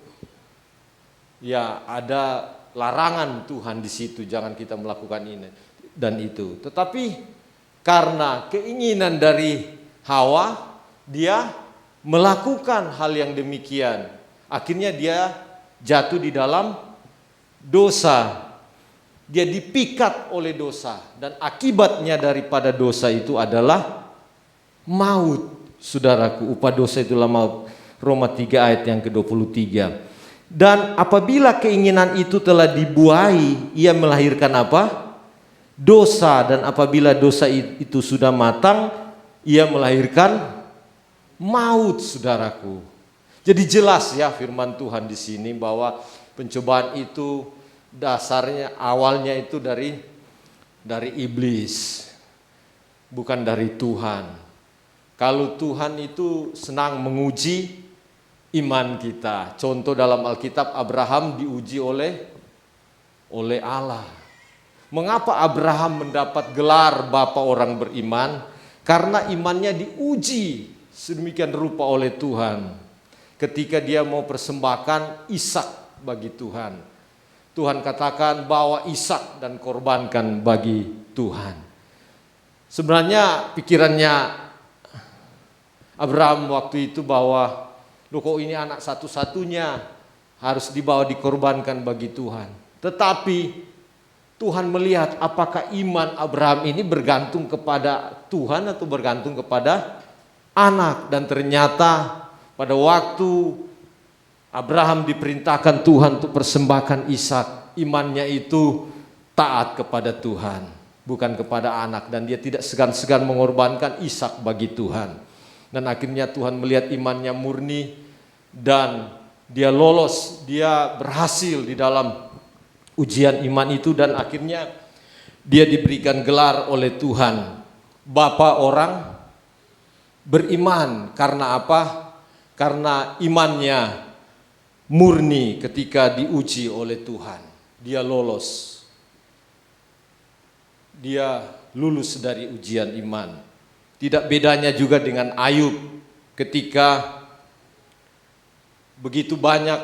ya, ada larangan Tuhan di situ, jangan kita melakukan ini dan itu. Tetapi karena keinginan dari Hawa, dia melakukan hal yang demikian. Akhirnya dia jatuh di dalam dosa. Dia dipikat oleh dosa. Dan akibatnya daripada dosa itu adalah maut. Saudaraku, upah dosa itulah maut. Roma 3 ayat yang ke-23. Dan apabila keinginan itu telah dibuahi, ia melahirkan apa? Dosa. Dan apabila dosa itu sudah matang, ia melahirkan maut, saudaraku. Jadi jelas ya firman Tuhan di sini bahwa pencobaan itu dasarnya, awalnya itu dari iblis, bukan dari Tuhan. Kalau Tuhan itu senang menguji iman kita. Contoh dalam Alkitab, Abraham diuji oleh Allah. Mengapa Abraham mendapat gelar bapa orang beriman? Karena imannya diuji sedemikian rupa oleh Tuhan. Ketika dia mau persembahkan Ishak bagi Tuhan, Tuhan katakan bawa Ishak dan korbankan bagi Tuhan. Sebenarnya pikirannya Abraham waktu itu bahwa, loh kok ini anak satu-satunya harus dibawa dikorbankan bagi Tuhan. Tetapi Tuhan melihat apakah iman Abraham ini bergantung kepada Tuhan atau bergantung kepada anak. Dan ternyata pada waktu Abraham diperintahkan Tuhan untuk persembahkan Ishak, imannya itu taat kepada Tuhan, bukan kepada anak. Dan dia tidak segan-segan mengorbankan Ishak bagi Tuhan. Dan akhirnya Tuhan melihat imannya murni dan dia lolos, dia berhasil di dalam ujian iman itu. Dan akhirnya dia diberikan gelar oleh Tuhan, Bapa orang beriman. Karena apa? Karena imannya murni ketika diuji oleh Tuhan. Dia lolos. Dia lulus dari ujian iman. Tidak bedanya juga dengan Ayub ketika begitu banyak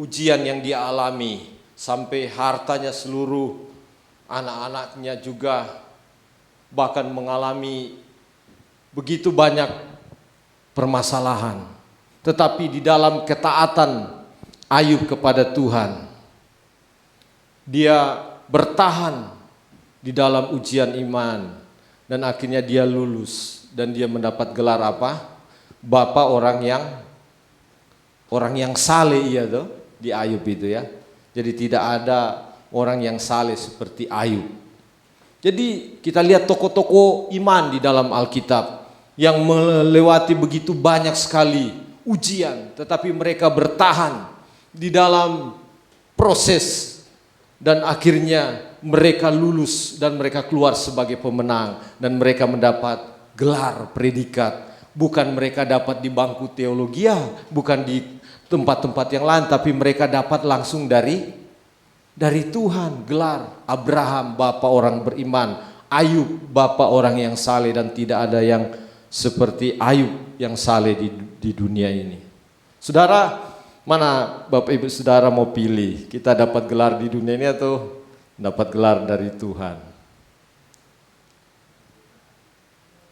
ujian yang dia alami, sampai hartanya seluruh, anak-anaknya juga bahkan mengalami begitu banyak permasalahan. Tetapi di dalam ketaatan Ayub kepada Tuhan, dia bertahan di dalam ujian iman dan akhirnya dia lulus dan dia mendapat gelar apa? Bapa orang yang saleh, iya tuh di Ayub itu ya. Jadi tidak ada orang yang saleh seperti Ayub. Jadi kita lihat tokoh-tokoh iman di dalam Alkitab yang melewati begitu banyak sekali ujian, tetapi mereka bertahan di dalam proses dan akhirnya mereka lulus dan mereka keluar sebagai pemenang dan mereka mendapat gelar, predikat. Bukan mereka dapat di bangku teologi, bukan di tempat-tempat yang lain, tapi mereka dapat langsung dari Tuhan. Gelar Abraham, bapa orang beriman, Ayub, bapa orang yang saleh, dan tidak ada yang seperti Ayub yang saleh di dunia ini. Saudara, mana Bapak Ibu Saudara mau pilih? Kita dapat gelar di dunia ini atau dapat gelar dari Tuhan?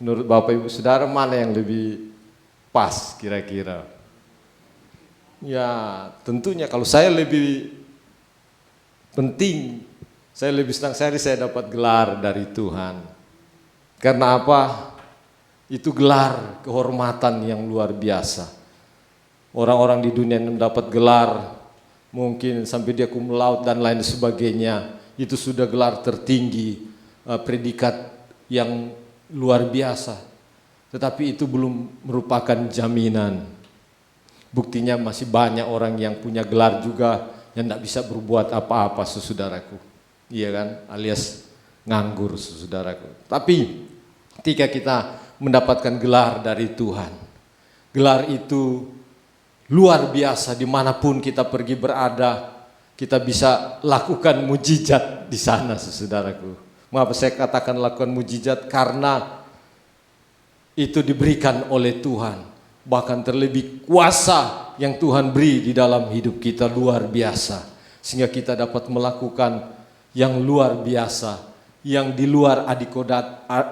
Menurut Bapak Ibu Saudara mana yang lebih pas kira-kira? Ya tentunya kalau saya lebih penting, saya lebih senang saya dapat gelar dari Tuhan. Karena apa? Itu gelar kehormatan yang luar biasa. Orang-orang di dunia yang mendapat gelar, mungkin sampai dia cum laude dan lain sebagainya, itu sudah gelar tertinggi, predikat yang luar biasa. Tetapi itu belum merupakan jaminan. Buktinya masih banyak orang yang punya gelar juga yang tidak bisa berbuat apa-apa, saudaraku. Iya kan? Alias nganggur, saudaraku. Tapi ketika kita mendapatkan gelar dari Tuhan, gelar itu luar biasa. Dimanapun kita pergi berada, kita bisa lakukan mujizat di sana, saudaraku. Mengapa saya katakan lakukan mujizat? Karena itu diberikan oleh Tuhan. Bahkan terlebih kuasa yang Tuhan beri di dalam hidup kita luar biasa. Sehingga kita dapat melakukan yang luar biasa, yang di luar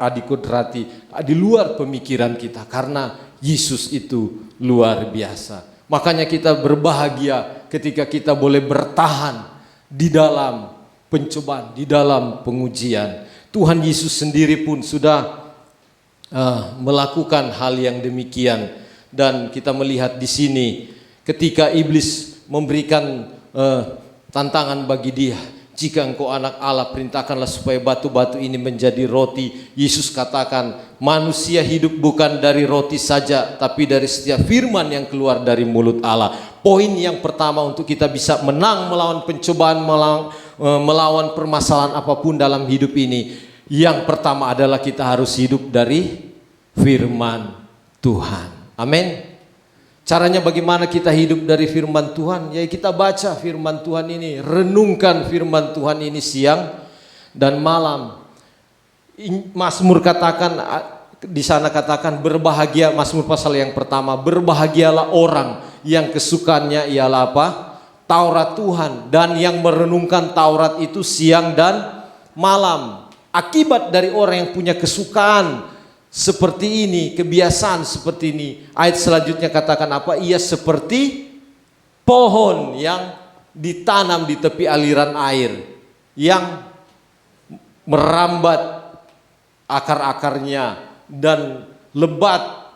adikodrati, di luar pemikiran kita. Karena Yesus itu luar biasa. Makanya kita berbahagia ketika kita boleh bertahan di dalam pencobaan, di dalam pengujian. Tuhan Yesus sendiri pun sudah melakukan hal yang demikian. Dan kita melihat di sini ketika iblis memberikan tantangan bagi dia, jika engkau anak Allah, perintahkanlah supaya batu-batu ini menjadi roti. Yesus katakan, manusia hidup bukan dari roti saja, tapi dari setiap firman yang keluar dari mulut Allah. Poin yang pertama untuk kita bisa menang melawan pencobaan, melawan permasalahan apapun dalam hidup ini, yang pertama adalah kita harus hidup dari firman Tuhan. Amin. Caranya bagaimana kita hidup dari firman Tuhan? Ya kita baca firman Tuhan ini, renungkan firman Tuhan ini siang dan malam. Mazmur katakan, di sana katakan berbahagia, Mazmur pasal yang pertama, berbahagialah orang yang kesukaannya ialah apa? Taurat Tuhan, dan yang merenungkan Taurat itu siang dan malam. Akibat dari orang yang punya kesukaan seperti ini, kebiasaan seperti ini, ayat selanjutnya katakan apa? Ia seperti pohon yang ditanam di tepi aliran air, yang merambat akar-akarnya dan lebat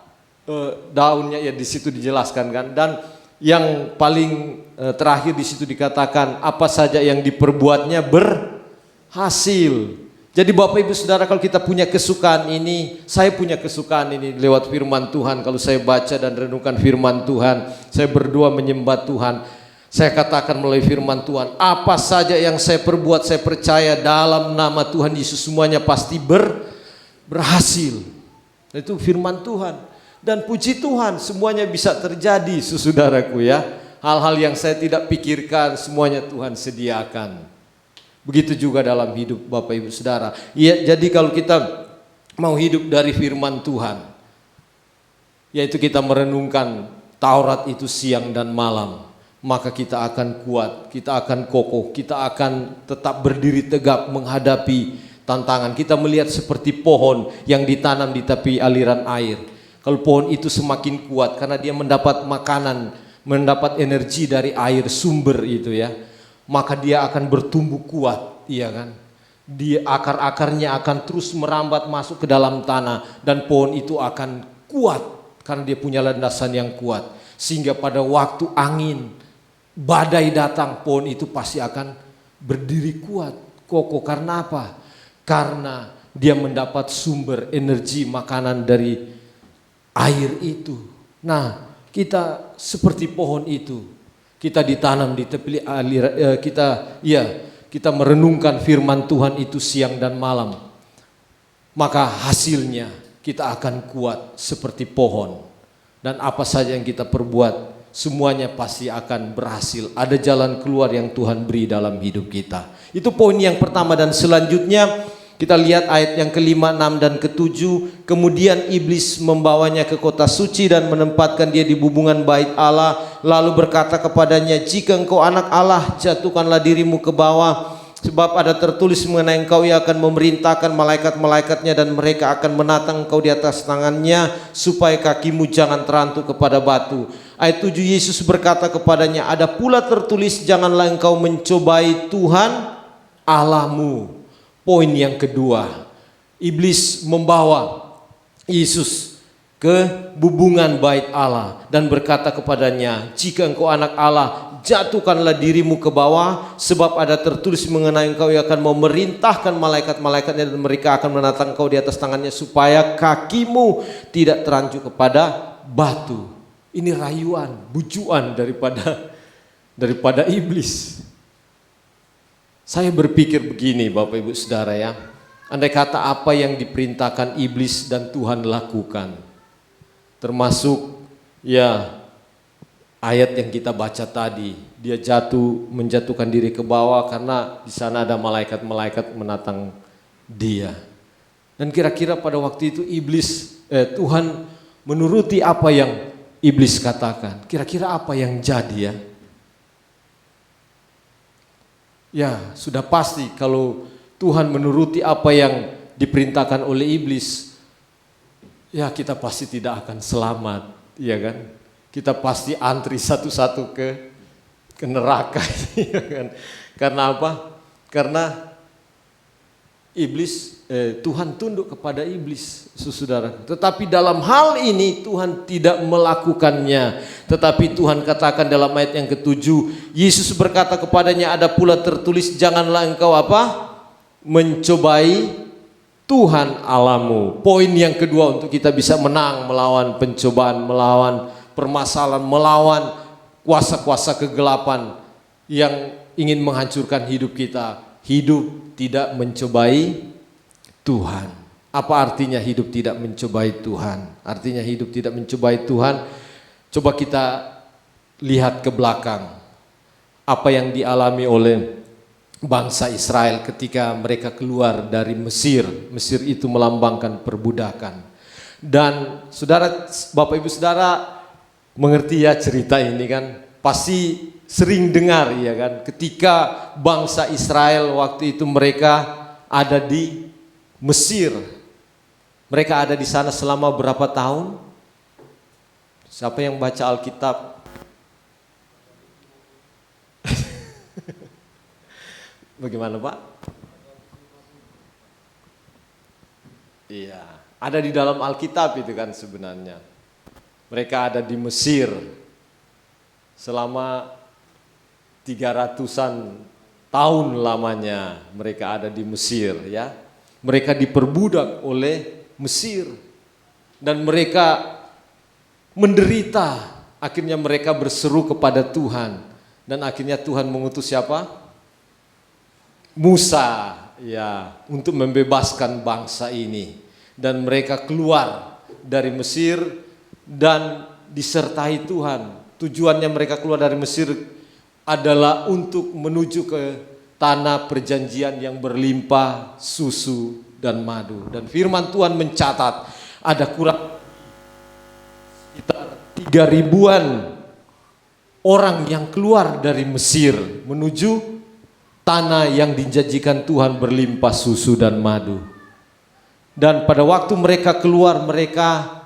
daunnya, ya di situ dijelaskan kan. Dan yang paling terakhir di situ dikatakan apa saja yang diperbuatnya berhasil. Jadi Bapak Ibu Saudara, kalau kita punya kesukaan ini, saya punya kesukaan ini lewat firman Tuhan. Kalau saya baca dan renungkan firman Tuhan, saya berdoa menyembah Tuhan, saya katakan melalui firman Tuhan, apa saja yang saya perbuat, saya percaya dalam nama Tuhan Yesus semuanya pasti berhasil. Itu firman Tuhan. Dan puji Tuhan, semuanya bisa terjadi, saudaraku ya. Hal-hal yang saya tidak pikirkan, semuanya Tuhan sediakan. Begitu juga dalam hidup Bapak Ibu Saudara. Ya, jadi kalau kita mau hidup dari firman Tuhan, yaitu kita merenungkan Taurat itu siang dan malam, maka kita akan kuat, kita akan kokoh, kita akan tetap berdiri tegap menghadapi tantangan. Kita melihat seperti pohon yang ditanam di tepi aliran air. Kalau pohon itu semakin kuat karena dia mendapat makanan, mendapat energi dari air sumber itu ya, maka dia akan bertumbuh kuat, iya kan? Dia akar-akarnya akan terus merambat masuk ke dalam tanah, dan pohon itu akan kuat karena dia punya landasan yang kuat. Sehingga pada waktu angin, badai datang, pohon itu pasti akan berdiri kuat, kokoh. Karena apa? Karena dia mendapat sumber energi makanan dari air itu. Nah, kita seperti pohon itu. Kita ditanam di tepi aliran, kita merenungkan firman Tuhan itu siang dan malam. Maka hasilnya kita akan kuat seperti pohon. Dan apa saja yang kita perbuat, semuanya pasti akan berhasil. Ada jalan keluar yang Tuhan beri dalam hidup kita. Itu poin yang pertama. Dan selanjutnya kita lihat ayat yang ke-5, 6 dan ke-7. Kemudian iblis membawanya ke kota suci dan menempatkan dia di bubungan bait Allah. Lalu berkata kepadanya, jika engkau anak Allah, jatuhkanlah dirimu ke bawah. Sebab ada tertulis mengenai engkau, ia akan memerintahkan malaikat-malaikatnya dan mereka akan menatang engkau di atas tangannya, supaya kakimu jangan terantuk kepada batu. Ayat 7, Yesus berkata kepadanya, ada pula tertulis, janganlah engkau mencobai Tuhan Allahmu. Poin yang kedua, iblis membawa Yesus ke bubungan bait Allah dan berkata kepadanya, jika engkau anak Allah, jatuhkanlah dirimu ke bawah, sebab ada tertulis mengenai engkau, ia akan memerintahkan malaikat-malaikatnya dan mereka akan menatang engkau di atas tangannya, supaya kakimu tidak teranjuk kepada batu. Ini rayuan, bujuan daripada iblis. Saya berpikir begini Bapak Ibu Saudara ya, andai kata apa yang diperintahkan iblis dan Tuhan lakukan, termasuk ya ayat yang kita baca tadi, dia menjatuhkan diri ke bawah karena di sana ada malaikat-malaikat menatang dia. Dan kira-kira pada waktu itu Tuhan menuruti apa yang iblis katakan. Kira-kira apa yang jadi ya? Ya, sudah pasti kalau Tuhan menuruti apa yang diperintahkan oleh iblis, ya kita pasti tidak akan selamat, ya kan? Kita pasti antri satu-satu ke neraka, ya kan? Karena apa? Karena Tuhan tunduk kepada iblis, saudara. Tetapi dalam hal ini Tuhan tidak melakukannya. Tetapi Tuhan katakan dalam ayat yang ke-7, Yesus berkata kepadanya, ada pula tertulis, janganlah engkau apa? Mencobai Tuhan Allahmu. Poin yang kedua untuk kita bisa menang melawan pencobaan, melawan permasalahan, melawan kuasa-kuasa kegelapan yang ingin menghancurkan hidup kita. Hidup tidak mencobai Tuhan. Apa artinya hidup tidak mencobai Tuhan? Artinya hidup tidak mencobai Tuhan. Coba kita lihat ke belakang. Apa yang dialami oleh bangsa Israel ketika mereka keluar dari Mesir. Mesir itu melambangkan perbudakan. Dan saudara, Bapak Ibu Saudara mengerti ya cerita ini kan? Pasti sering dengar ya kan, ketika bangsa Israel waktu itu mereka ada di Mesir. Mereka ada di sana selama berapa tahun? Siapa yang baca Alkitab? Bagaimana Pak? Iya, ada di dalam Alkitab itu kan sebenarnya. Mereka ada di Mesir selama 300-an tahun lamanya mereka ada di Mesir ya. Mereka diperbudak oleh Mesir dan mereka menderita. Akhirnya mereka berseru kepada Tuhan dan akhirnya Tuhan mengutus siapa? Musa ya, untuk membebaskan bangsa ini. Dan mereka keluar dari Mesir dan disertai Tuhan. Tujuannya mereka keluar dari Mesir adalah untuk menuju ke tanah perjanjian yang berlimpah susu dan madu. Dan firman Tuhan mencatat ada kurang sekitar 3.000-an orang yang keluar dari Mesir menuju tanah yang dijanjikan Tuhan berlimpah susu dan madu. Dan pada waktu mereka keluar, mereka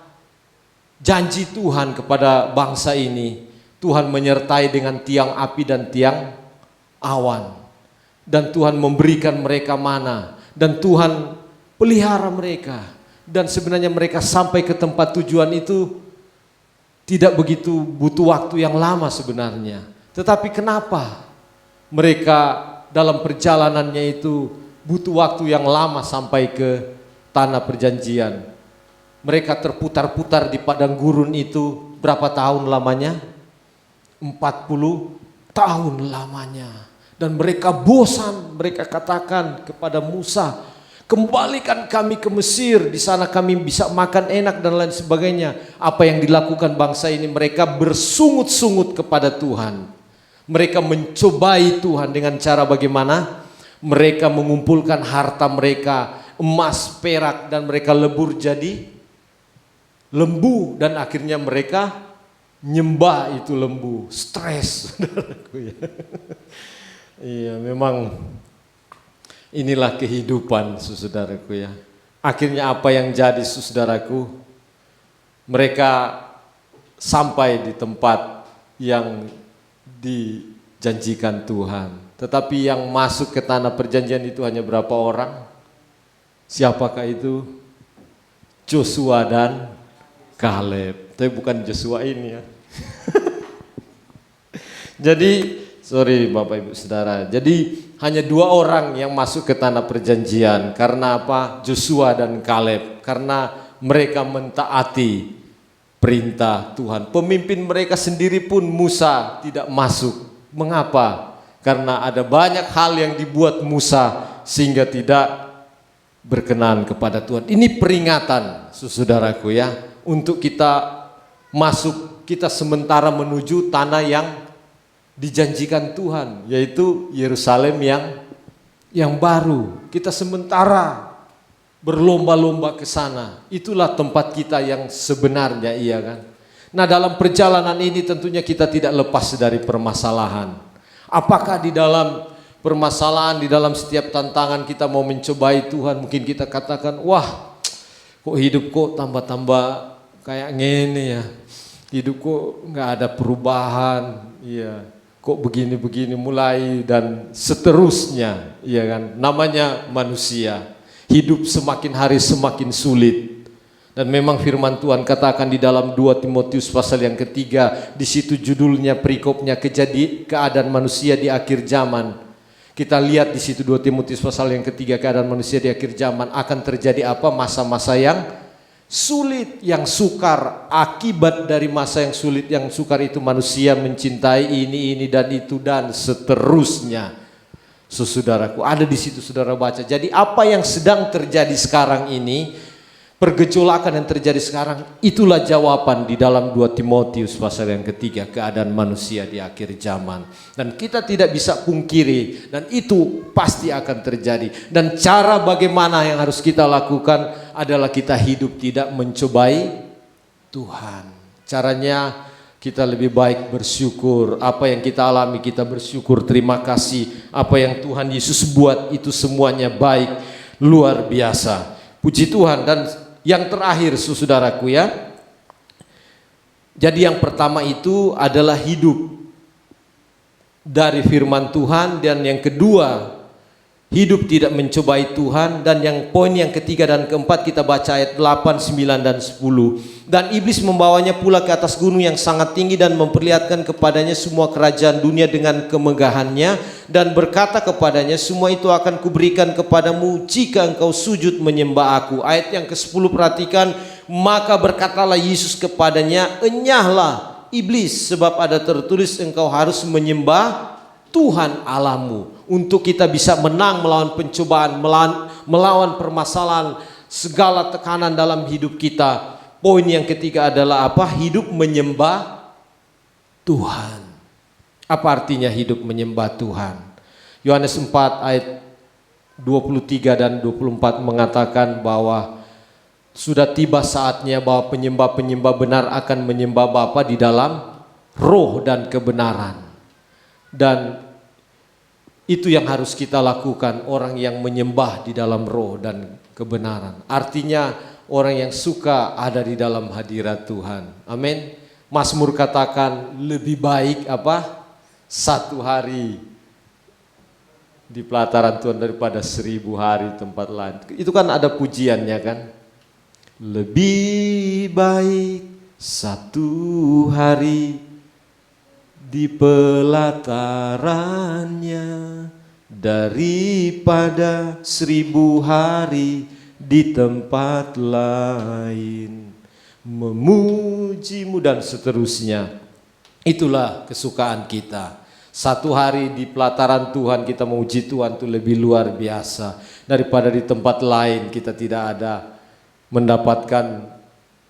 janji Tuhan kepada bangsa ini. Tuhan menyertai dengan tiang api dan tiang awan. Dan Tuhan memberikan mereka mana. Dan Tuhan pelihara mereka. Dan sebenarnya mereka sampai ke tempat tujuan itu tidak begitu butuh waktu yang lama sebenarnya. Tetapi kenapa mereka dalam perjalanannya itu butuh waktu yang lama sampai ke tanah perjanjian? Mereka terputar-putar di padang gurun itu berapa tahun lamanya? 40 tahun lamanya. Dan mereka bosan, mereka katakan kepada Musa, Kembalikan kami ke Mesir, di sana kami bisa makan enak dan lain sebagainya. Apa yang dilakukan bangsa ini? Mereka bersungut-sungut kepada Tuhan. Mereka mencobai Tuhan dengan cara bagaimana? Mereka mengumpulkan harta mereka, emas, perak, dan mereka lebur jadi lembu. Dan akhirnya mereka nyembah itu lembu. Stres, saudaraku ya. Iya, memang inilah kehidupan, saudaraku ya. Akhirnya apa yang jadi, saudaraku? Mereka sampai di tempat yang dijanjikan Tuhan. Tetapi yang masuk ke tanah perjanjian itu hanya berapa orang? Siapakah itu? Joshua dan Kaleb. Tapi bukan Joshua ini ya. Jadi, sorry Bapak Ibu Saudara. Jadi hanya 2 orang yang masuk ke tanah perjanjian. Karena apa? Joshua dan Kaleb. Karena mereka mentaati perintah Tuhan. Pemimpin mereka sendiri pun Musa tidak masuk. Mengapa? Karena ada banyak hal yang dibuat Musa sehingga tidak berkenan kepada Tuhan. Ini peringatan, saudaraku ya, untuk kita masuk, kita sementara menuju tanah yang dijanjikan Tuhan, yaitu Yerusalem yang baru. Kita sementara berlomba-lomba ke sana. Itulah tempat kita yang sebenarnya, iya kan? Nah, dalam perjalanan ini tentunya kita tidak lepas dari permasalahan. Apakah di dalam permasalahan, di dalam setiap tantangan kita mau mencobai Tuhan, mungkin kita katakan, wah, kok hidup kok tambah-tambah kayak gini ya. Hidup kok nggak ada perubahan, iya. Kok begini-begini mulai dan seterusnya, iya kan? Namanya manusia. Hidup semakin hari semakin sulit. Dan memang firman Tuhan katakan di dalam 2 Timotius pasal yang ketiga, di situ judulnya perikopnya keadaan manusia di akhir zaman. Kita lihat di situ 2 Timotius pasal yang ketiga, keadaan manusia di akhir zaman akan terjadi apa? Masa-masa yang sulit, yang sukar. Akibat dari masa yang sulit, yang sukar itu manusia mencintai ini dan itu dan seterusnya. Saudaraku, ada di situ saudara baca. Jadi apa yang sedang terjadi sekarang ini, pergejolakan yang terjadi sekarang, itulah jawaban di dalam 2 Timotius pasal yang ketiga, keadaan manusia di akhir zaman. Dan kita tidak bisa pungkiri, dan itu pasti akan terjadi. Dan cara bagaimana yang harus kita lakukan adalah kita hidup tidak mencobai Tuhan. Caranya kita lebih baik bersyukur. Apa yang kita alami kita bersyukur, terima kasih. Apa yang Tuhan Yesus buat itu semuanya baik, luar biasa. Puji Tuhan. Dan yang terakhir saudaraku ya, jadi yang pertama itu adalah hidup dari firman Tuhan, dan yang kedua hidup tidak mencobai Tuhan, dan yang poin yang ketiga dan keempat kita baca ayat 8, 9 dan 10. Dan iblis membawanya pula ke atas gunung yang sangat tinggi dan memperlihatkan kepadanya semua kerajaan dunia dengan kemegahannya, dan berkata kepadanya, semua itu akan kuberikan kepadamu jika engkau sujud menyembah aku. Ayat yang ke-10 perhatikan, maka berkatalah Yesus kepadanya, enyahlah iblis, sebab ada tertulis engkau harus menyembah Tuhan Allahmu. Untuk kita bisa menang melawan pencobaan, melawan permasalahan, segala tekanan dalam hidup kita. Poin yang ketiga adalah apa? Hidup menyembah Tuhan. Apa artinya hidup menyembah Tuhan? Yohanes 4 ayat 23 dan 24 mengatakan bahwa sudah tiba saatnya bahwa penyembah-penyembah benar akan menyembah Bapa di dalam roh dan kebenaran. Dan itu yang harus kita lakukan, orang yang menyembah di dalam roh dan kebenaran. Artinya orang yang suka ada di dalam hadirat Tuhan. Amin. Mazmur katakan lebih baik apa? 1 hari di pelataran Tuhan daripada 1000 hari tempat lain. Itu kan ada pujiannya kan? Lebih baik 1 hari di pelatarannya daripada 1000 hari di tempat lain, memujimu dan seterusnya. Itulah kesukaan kita. Satu hari di pelataran Tuhan kita memuji Tuhan itu lebih luar biasa daripada di tempat lain kita tidak ada mendapatkan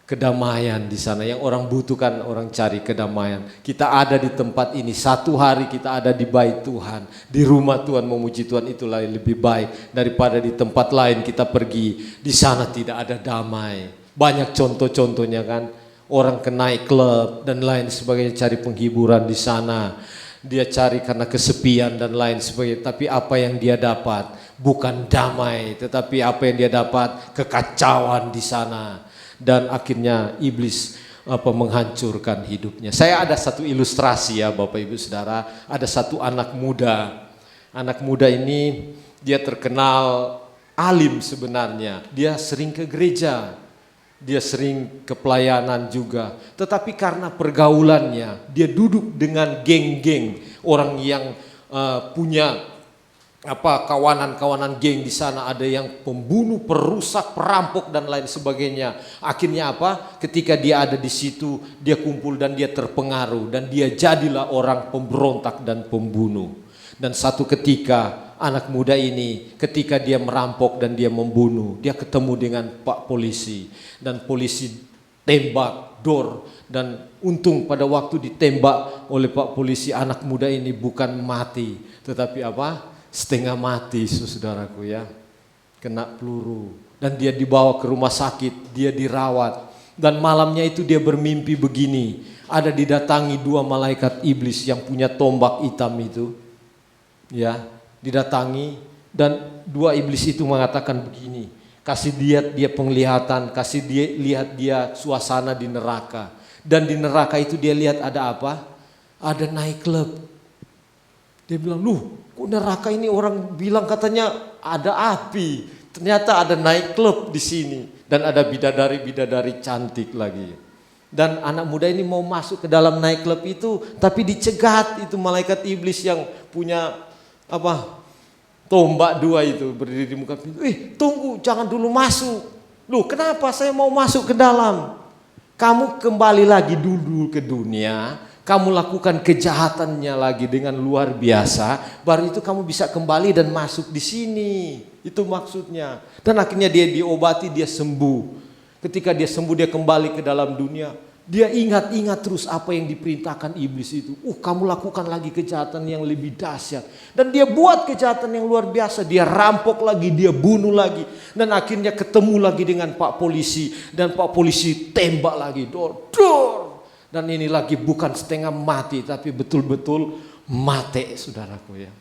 kedamaian di sana. Yang orang butuhkan, orang cari kedamaian. Kita ada di tempat ini, satu hari kita ada di bait Tuhan, di rumah Tuhan memuji Tuhan, itulah lebih baik daripada di tempat lain kita pergi. Di sana tidak ada damai. Banyak contoh-contohnya kan, orang ke naik klub dan lain sebagainya cari penghiburan di sana. Dia cari karena kesepian dan lain sebagainya. Tapi apa yang dia dapat bukan damai, tetapi apa yang dia dapat kekacauan di sana. Dan akhirnya iblis menghancurkan hidupnya. Saya ada satu ilustrasi ya Bapak Ibu Saudara. Ada satu anak muda. Anak muda ini dia terkenal alim sebenarnya. Dia sering ke gereja. Dia sering ke pelayanan juga. Tetapi karena pergaulannya, dia duduk dengan geng-geng orang yang punya kawanan-kawanan geng di sana. Ada yang pembunuh, perusak, perampok dan lain sebagainya. Akhirnya ketika dia ada di situ, dia kumpul dan dia terpengaruh dan dia jadilah orang pemberontak dan pembunuh. Dan satu ketika anak muda ini ketika dia merampok dan dia membunuh, dia ketemu dengan Pak Polisi dan polisi tembak dor, dan untung pada waktu ditembak oleh Pak Polisi anak muda ini bukan mati tetapi setengah mati saudaraku ya, kena peluru dan dia dibawa ke rumah sakit, dia dirawat dan malamnya itu dia bermimpi begini, ada didatangi dua malaikat iblis yang punya tombak hitam itu ya, didatangi dan dua iblis itu mengatakan begini, kasih dia penglihatan, kasih dia lihat dia suasana di neraka. Dan di neraka itu dia lihat ada apa? Ada night club. Dia bilang, kok neraka ini orang bilang katanya ada api, ternyata ada night club di sini dan ada bidadari-bidadari cantik lagi. Dan anak muda ini mau masuk ke dalam night club itu, tapi dicegat itu malaikat iblis yang punya tombak dua itu berdiri di muka pintu. Tunggu, jangan dulu masuk. Kenapa saya mau masuk ke dalam? Kamu kembali lagi dulu ke dunia, kamu lakukan kejahatannya lagi dengan luar biasa, baru itu kamu bisa kembali dan masuk di sini. Itu maksudnya. Dan akhirnya dia diobati, dia sembuh. Ketika dia sembuh, dia kembali ke dalam dunia. Dia ingat-ingat terus apa yang diperintahkan iblis itu. Kamu lakukan lagi kejahatan yang lebih dahsyat. Dan dia buat kejahatan yang luar biasa. Dia rampok lagi, dia bunuh lagi. Dan akhirnya ketemu lagi dengan Pak Polisi. Dan Pak Polisi tembak lagi. Dor. Dan ini lagi bukan setengah mati, tapi betul-betul mati saudaraku ya.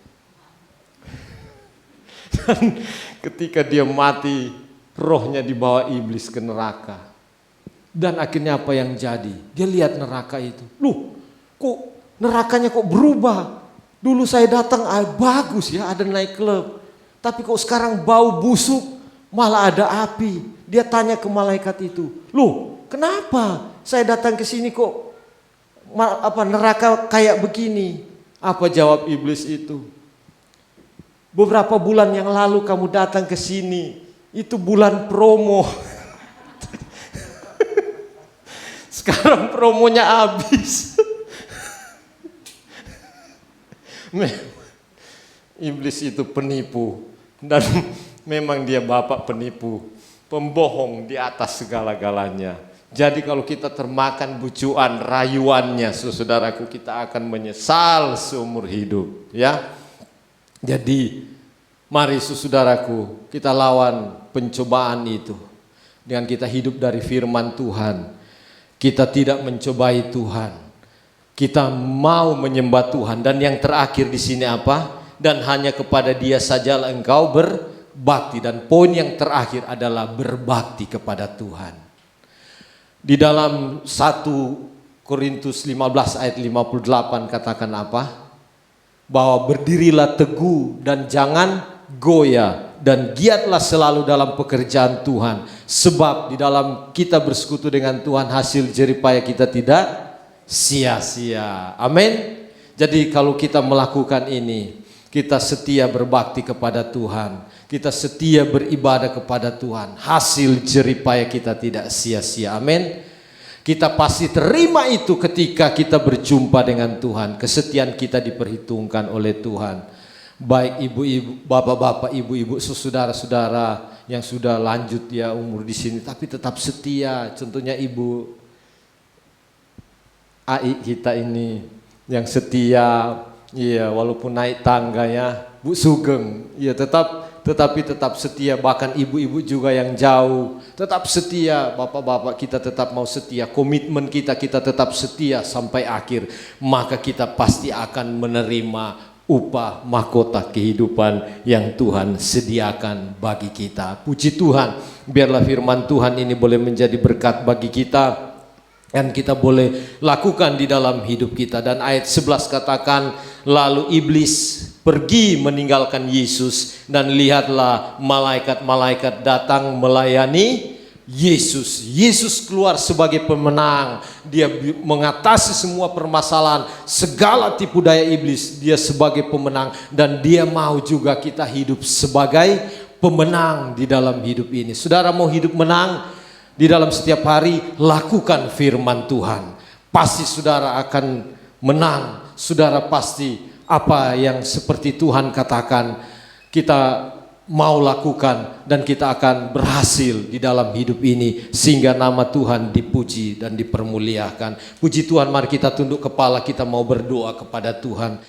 Dan ketika dia mati, rohnya dibawa iblis ke neraka. Dan akhirnya apa yang jadi? Dia lihat neraka itu. Kok nerakanya kok berubah? Dulu saya datang bagus ya, ada night club. Tapi kok sekarang bau busuk, malah ada api. Dia tanya ke malaikat itu, kenapa saya datang ke sini kok neraka kayak begini? Apa jawab iblis itu? Beberapa bulan yang lalu kamu datang ke sini, itu bulan promo. Sekarang promonya habis. Iblis itu penipu dan memang dia bapak penipu, pembohong di atas segala-galanya. Jadi kalau kita termakan bujuan rayuannya, saudaraku, kita akan menyesal seumur hidup ya. Jadi mari saudaraku, kita lawan pencobaan itu dengan kita hidup dari firman Tuhan. Kita tidak mencobai Tuhan. Kita mau menyembah Tuhan, dan yang terakhir di sini Dan hanya kepada Dia sajalah engkau berbakti, dan poin yang terakhir adalah berbakti kepada Tuhan. Di dalam 1 Korintus 15 ayat 58 katakan bahwa berdirilah teguh dan jangan goyah, dan giatlah selalu dalam pekerjaan Tuhan, sebab di dalam kita bersekutu dengan Tuhan hasil jeripaya kita tidak sia-sia. Amin. Jadi kalau kita melakukan ini, kita setia berbakti kepada Tuhan, kita setia beribadah kepada Tuhan, hasil jeripaya kita tidak sia-sia. Amin. Kita pasti terima itu ketika kita berjumpa dengan Tuhan. Kesetiaan kita diperhitungkan oleh Tuhan. Baik ibu-ibu, bapak-bapak, ibu-ibu, saudara-saudara yang sudah lanjut ya umur di sini, tapi tetap setia. Contohnya Ibu Ai kita ini yang setia, iya walaupun naik tangga ya, Bu Sugeng, iya tetapi tetap setia. Bahkan ibu-ibu juga yang jauh tetap setia. Bapak-bapak kita tetap mau setia. Komitmen kita tetap setia sampai akhir. Maka kita pasti akan menerima upah mahkota kehidupan yang Tuhan sediakan bagi kita. Puji Tuhan, biarlah firman Tuhan ini boleh menjadi berkat bagi kita dan kita boleh lakukan di dalam hidup kita. Dan ayat 11 katakan, lalu iblis pergi meninggalkan Yesus dan lihatlah malaikat-malaikat datang melayani Yesus. Yesus keluar sebagai pemenang. Dia mengatasi semua permasalahan, segala tipu daya iblis. Dia sebagai pemenang dan dia mau juga kita hidup sebagai pemenang di dalam hidup ini. Saudara mau hidup menang di dalam setiap hari, lakukan firman Tuhan. Pasti saudara akan menang. Saudara pasti apa yang seperti Tuhan katakan kita mau lakukan dan kita akan berhasil di dalam hidup ini sehingga nama Tuhan dipuji dan dipermuliakan. Puji Tuhan, mari kita tunduk kepala, kita mau berdoa kepada Tuhan.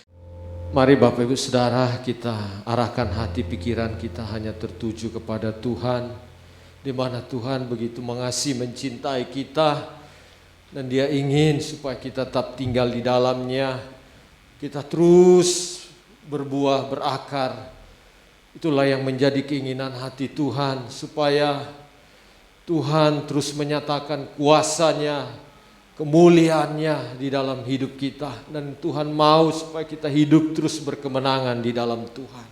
Mari Bapak Ibu Saudara, kita arahkan hati pikiran kita hanya tertuju kepada Tuhan, di mana Tuhan begitu mengasihi, mencintai kita, dan Dia ingin supaya kita tetap tinggal di dalamnya. Kita terus berbuah, berakar. Itulah yang menjadi keinginan hati Tuhan, supaya Tuhan terus menyatakan kuasa-Nya, kemuliaan-Nya di dalam hidup kita. Dan Tuhan mau supaya kita hidup terus berkemenangan di dalam Tuhan.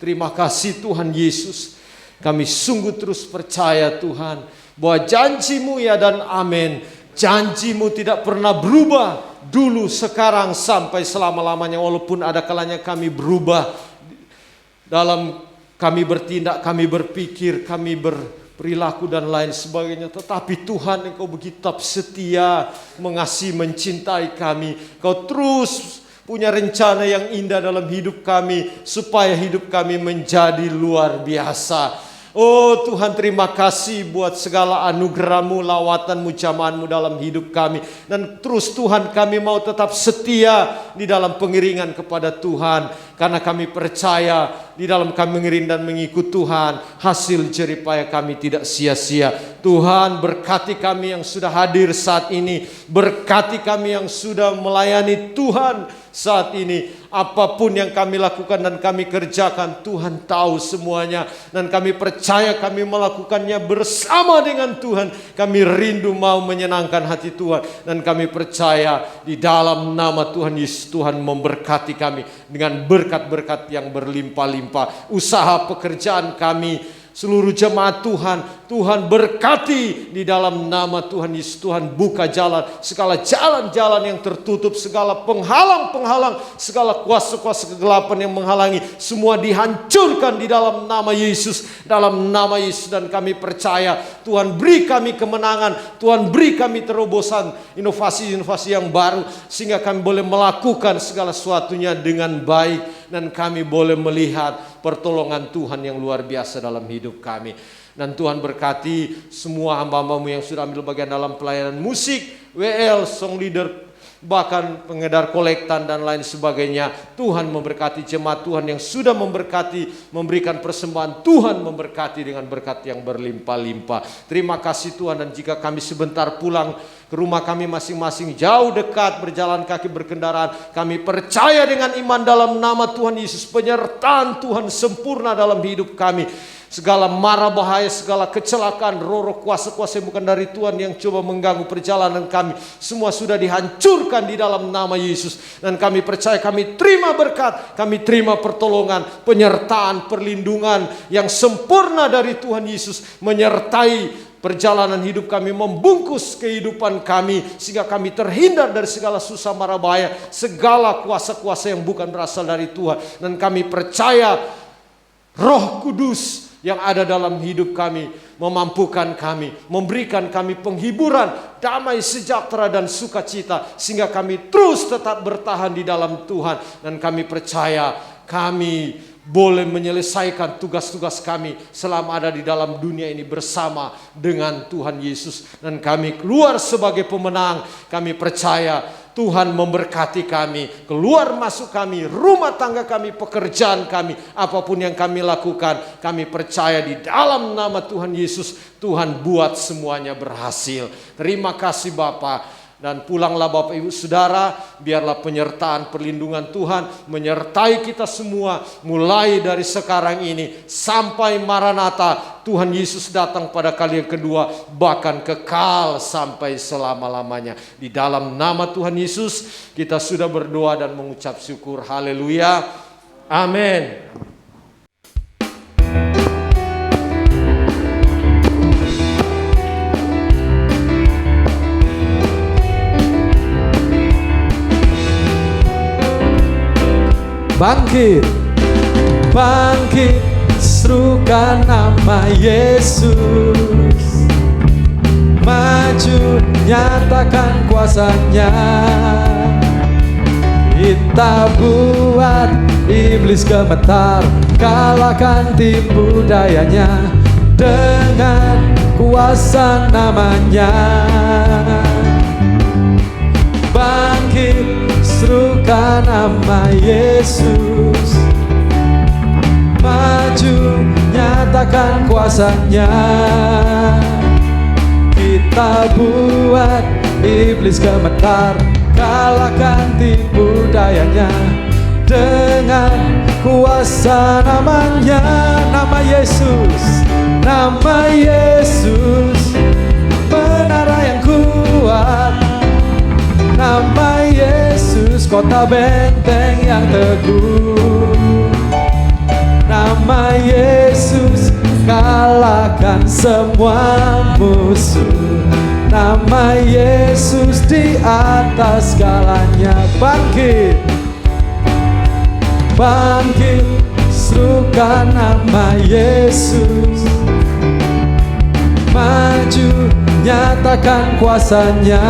Terima kasih Tuhan Yesus. Kami sungguh terus percaya Tuhan bahwa janji-Mu ya dan amin. Janji-Mu tidak pernah berubah, dulu, sekarang, sampai selama-lamanya. Walaupun ada kalanya kami berubah dalam kami bertindak, kami berpikir, kami berperilaku dan lain sebagainya. Tetapi Tuhan, Engkau begitu setia, mengasihi, mencintai kami. Kau terus punya rencana yang indah dalam hidup kami, supaya hidup kami menjadi luar biasa. Oh Tuhan, terima kasih buat segala anugerah-Mu, lawatan-Mu, jamahan-Mu dalam hidup kami. Dan terus Tuhan, kami mau tetap setia di dalam pengiringan kepada Tuhan. Karena kami percaya di dalam kami mengiring dan mengikut Tuhan, hasil jerih payah kami tidak sia-sia. Tuhan, berkati kami yang sudah hadir saat ini. Berkati kami yang sudah melayani Tuhan saat ini. Apapun yang kami lakukan dan kami kerjakan, Tuhan tahu semuanya. Dan kami percaya kami melakukannya bersama dengan Tuhan. Kami rindu mau menyenangkan hati Tuhan. Dan kami percaya di dalam nama Tuhan Yesus, Tuhan memberkati kami dengan berkat-berkat yang berlimpah-limpah. Usaha pekerjaan kami, seluruh jemaat Tuhan, Tuhan berkati di dalam nama Tuhan Yesus. Tuhan buka jalan, segala jalan-jalan yang tertutup, segala penghalang-penghalang, segala kuasa-kuasa kegelapan yang menghalangi, semua dihancurkan di dalam nama Yesus. Dalam nama Yesus, dan kami percaya Tuhan beri kami kemenangan, Tuhan beri kami terobosan, inovasi-inovasi yang baru, sehingga kami boleh melakukan segala sesuatunya dengan baik, dan kami boleh melihat pertolongan Tuhan yang luar biasa dalam hidup kami. Dan Tuhan berkati semua hamba-hamba-Mu yang sudah ambil bagian dalam pelayanan musik, WL, song leader, bahkan pengedar kolektan dan lain sebagainya. Tuhan memberkati jemaat Tuhan yang sudah memberkati, memberikan persembahan. Tuhan memberkati dengan berkat yang berlimpah-limpah. Terima kasih Tuhan. Dan jika kami sebentar pulang ke rumah kami masing-masing, jauh dekat, berjalan kaki, berkendaraan, kami percaya dengan iman dalam nama Tuhan Yesus, penyertaan Tuhan sempurna dalam hidup kami. Segala mara bahaya, segala kecelakaan, roh-roh kuasa-kuasa yang bukan dari Tuhan yang coba mengganggu perjalanan kami, semua sudah dihancurkan di dalam nama Yesus. Dan kami percaya kami terima berkat, kami terima pertolongan, penyertaan, perlindungan yang sempurna dari Tuhan Yesus, menyertai perjalanan hidup kami, membungkus kehidupan kami, sehingga kami terhindar dari segala susah mara bahaya, segala kuasa-kuasa yang bukan berasal dari Tuhan. Dan kami percaya Roh Kudus yang ada dalam hidup kami, memampukan kami, memberikan kami penghiburan, damai, sejahtera, dan sukacita, sehingga kami terus tetap bertahan di dalam Tuhan. Dan kami percaya kami boleh menyelesaikan tugas-tugas kami selama ada di dalam dunia ini bersama dengan Tuhan Yesus. Dan kami keluar sebagai pemenang. Kami percaya Tuhan memberkati kami, keluar masuk kami, rumah tangga kami, pekerjaan kami, apapun yang kami lakukan, kami percaya di dalam nama Tuhan Yesus, Tuhan buat semuanya berhasil. Terima kasih Bapa. Dan pulanglah Bapak Ibu Saudara, biarlah penyertaan perlindungan Tuhan menyertai kita semua mulai dari sekarang ini sampai Maranatha, Tuhan Yesus datang pada kali yang kedua, bahkan kekal sampai selama-lamanya. Di dalam nama Tuhan Yesus kita sudah berdoa dan mengucap syukur. Haleluya. Amin. Bangkit, bangkit, serukan nama Yesus. Maju, nyatakan kuasanya. Kita buat iblis gemetar, kalahkan tipu dayanya dengan kuasa namanya. Bangkit, serukan nama Yesus. Maju, nyatakan kuasanya. Kita buat iblis gemetar, kalahkan tipu dayanya dengan kuasa namanya. Nama Yesus, nama Yesus, menara yang kuat. Nama Yesus, kota benteng yang teguh. Nama Yesus, kalahkan semua musuh. Nama Yesus di atas segalanya. Bangkit, bangkit, serukan nama Yesus. Maju, nyatakan kuasanya.